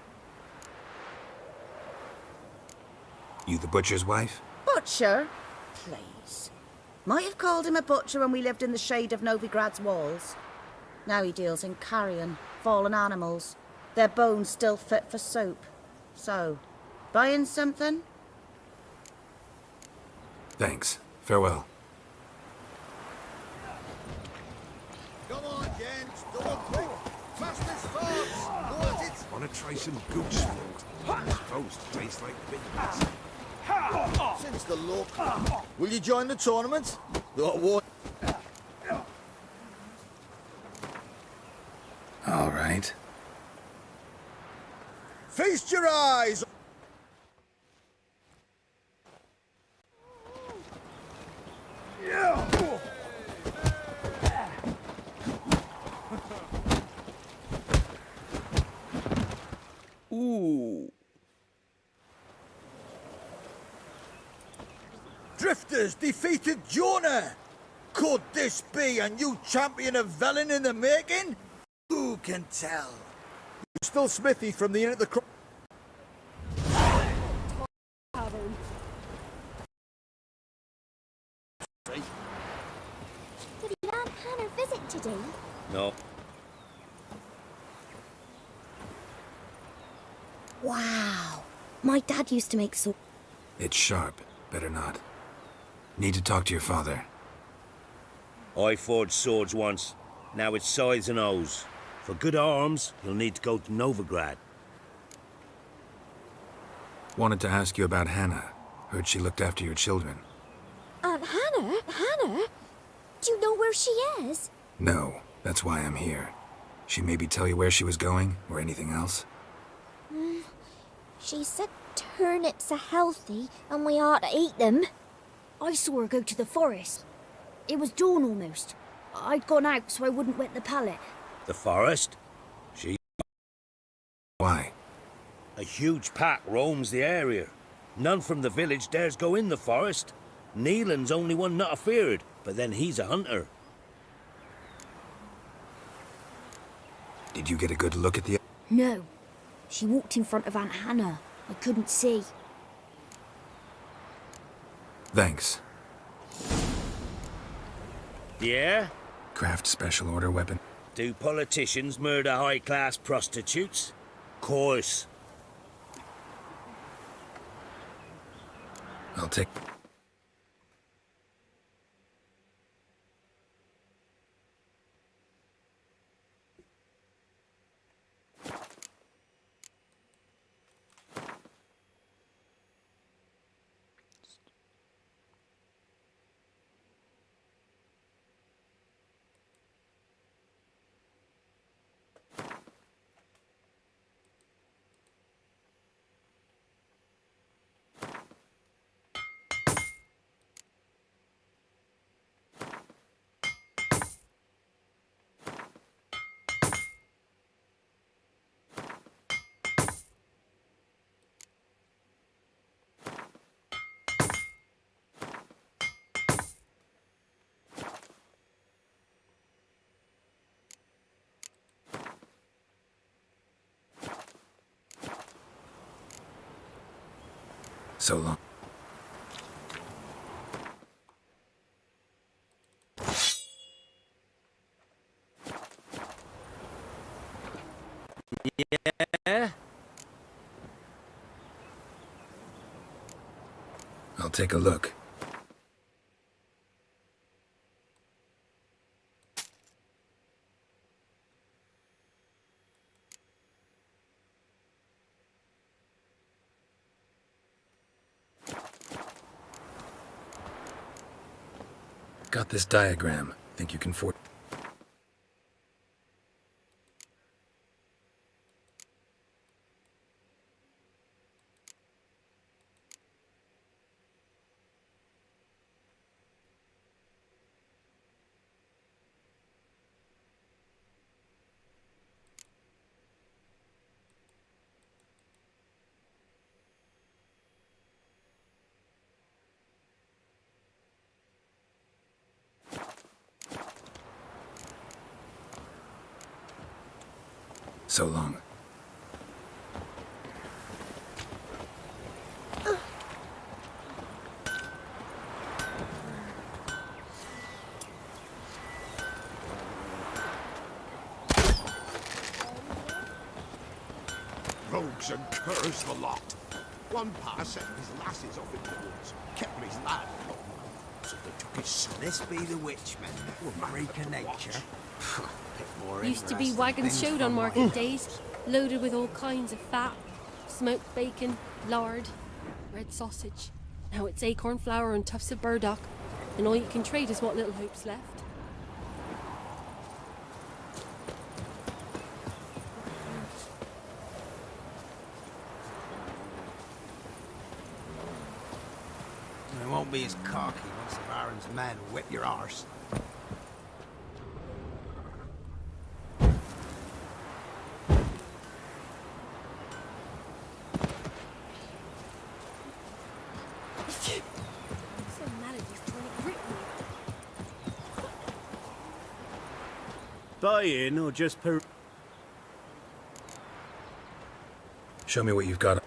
You the butcher's wife? Butcher? Please. Might have called him a butcher when we lived in the shade of Novigrad's walls. Now he deals in carrion, fallen animals. Their bones still fit for soup. So, buying something? Thanks. Farewell. Come on, gents. Don't quick. Fast as farts. Go at it. Wanna try some goose float? Supposed to taste like big. Since the look. Will you join the tournament? What? All right. Feast your eyes. Ooh. Drifters defeated Jonah. Could this be a new champion of Velen in the making? Who can tell? Still Smithy from the Inn at the Cross. Did Aunt Hannah visit today? No. Wow. My dad used to make so. It's sharp. Better not. Need to talk to your father. I forged swords once. Now it's size and O's. For good arms, you'll need to go to Novigrad. Wanted to ask you about Hannah. Heard she looked after your children. Aunt Hannah? Hannah? Do you know where she is? No, that's why I'm here. She maybe tell you where she was going, or anything else? She said turnips are healthy and we ought to eat them. I saw her go to the forest. It was dawn almost. I'd gone out so I wouldn't wet the pallet. The forest? Why? A huge pack roams the area. None from the village dares go in the forest. Neelan's only one not afeared, but then he's a hunter. Did you get a good look at the... No. She walked in front of Aunt Hannah. I couldn't see. Thanks. Yeah? Craft special order weapon. Do politicians murder high-class prostitutes? Course. I'll take... So long. Yeah? I'll take a look. Got this diagram. Think you can So long. rogues and curs the lot. One pa set his lasses off in the woods, kept his lad alone. So they took his son. This be the witchmen, freak of nature. Used to be wagons showed on market days, loaded with all kinds of fat, smoked bacon, lard, red sausage. Now it's acorn flour and tufts of burdock, and all you can trade is what little hope's left. It won't be as cocky once the Baron's men whip your arse. Buy in or just per... Show me what you've got.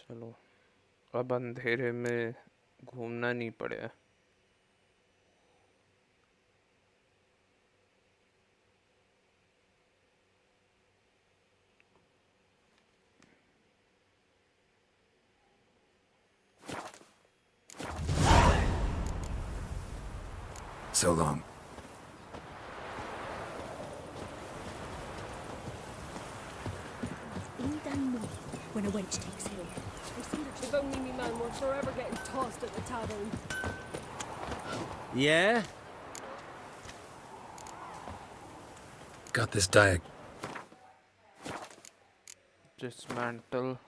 चलो अब अंधेरे में घूमना नहीं पड़ेगा. So long. When a wench takes ill. If only me man were forever getting tossed at the tavern. Yeah? Got this diag. Dismantle.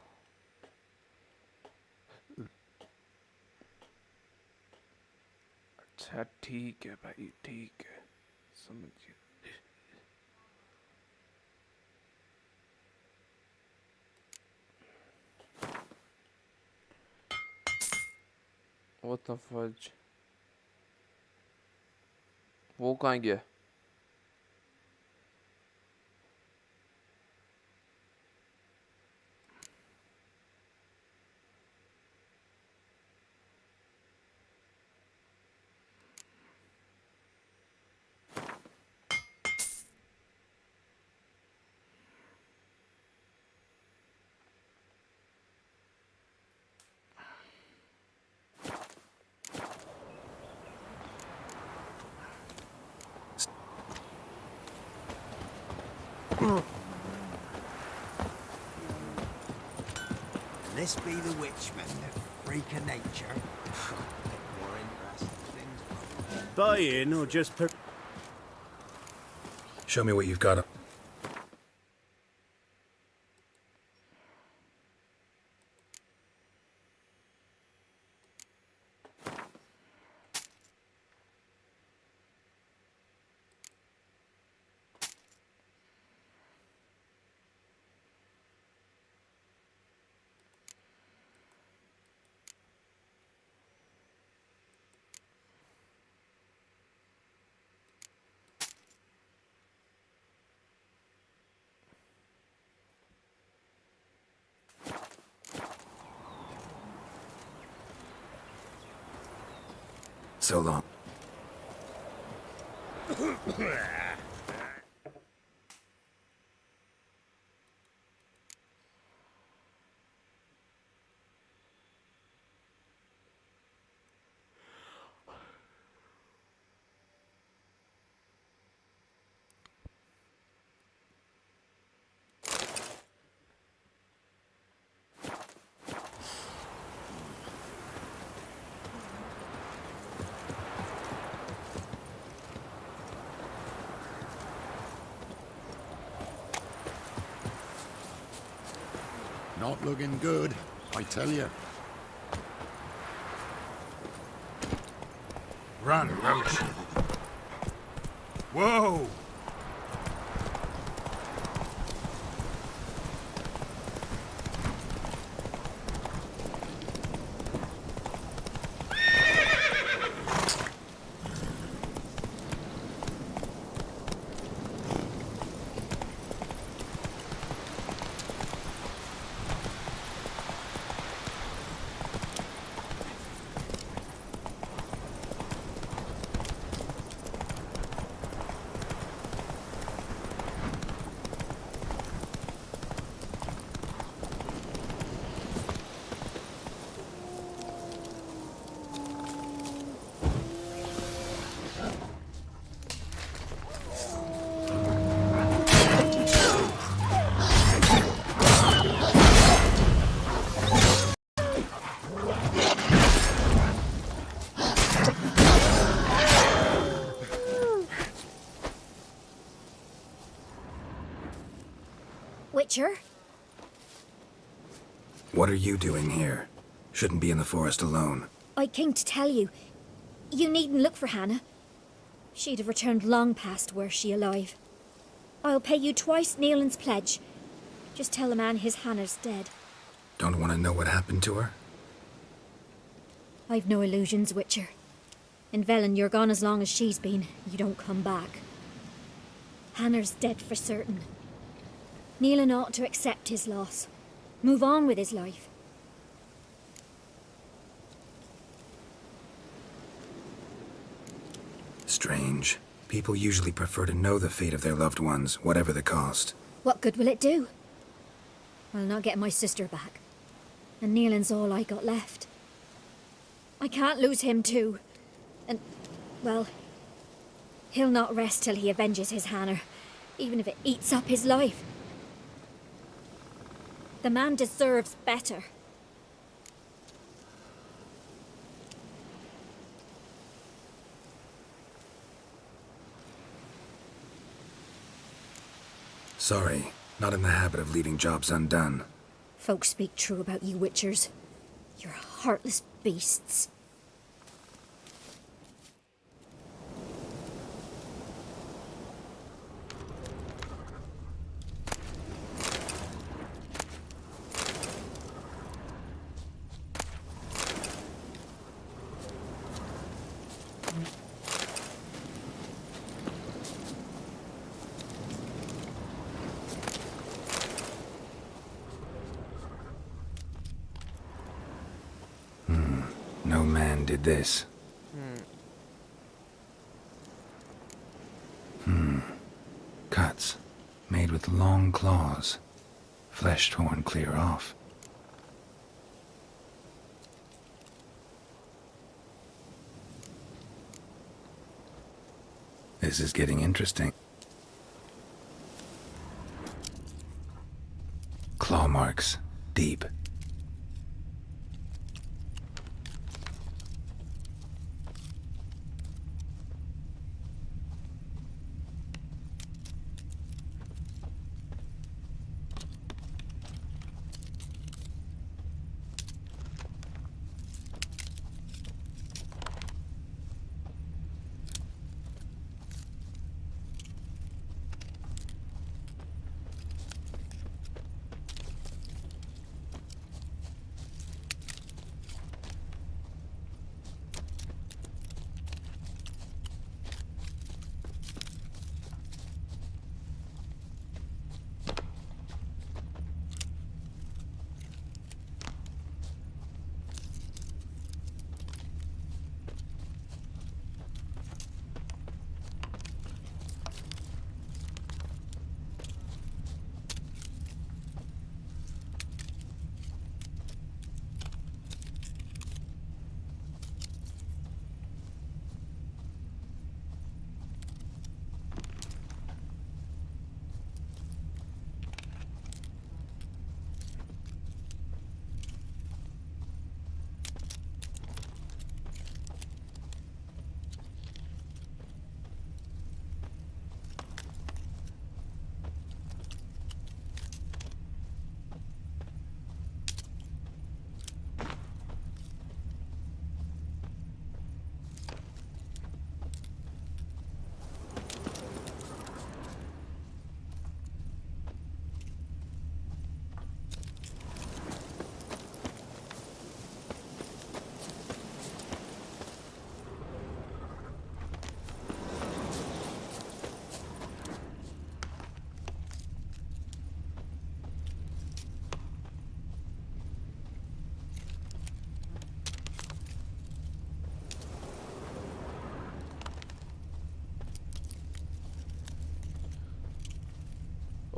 अच्छा ठीक है भाई, ठीक है, समझ गया. What the fudge? वो कहाँ गया? This be the witchmen, the freak of nature. More interesting things. Buy in or just per... Show me what you've got. So long. Not looking good, I tell you. Run, roach. Whoa! Witcher. What are you doing here? Shouldn't be in the forest alone. I came to tell you. You needn't look for Hannah. She'd have returned long past were she alive. I'll pay you twice Nealon's pledge. Just tell the man his Hannah's dead. Don't want to know what happened to her? I've no illusions, Witcher. In Velen, you're gone as long as she's been. You don't come back. Hannah's dead for certain. Nealon ought to accept his loss. Move on with his life. Strange. People usually prefer to know the fate of their loved ones, whatever the cost. What good will it do? I'll not get my sister back. And Nealon's all I got left. I can't lose him too. And, well, he'll not rest till he avenges his Hannah, even if it eats up his life. The man deserves better. Sorry, not in the habit of leaving jobs undone. Folks speak true about you Witchers. You're heartless beasts. No man did this. Cuts. Made with long claws. Flesh torn clear off. This is getting interesting. Claw marks. Deep.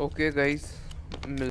Okay guys,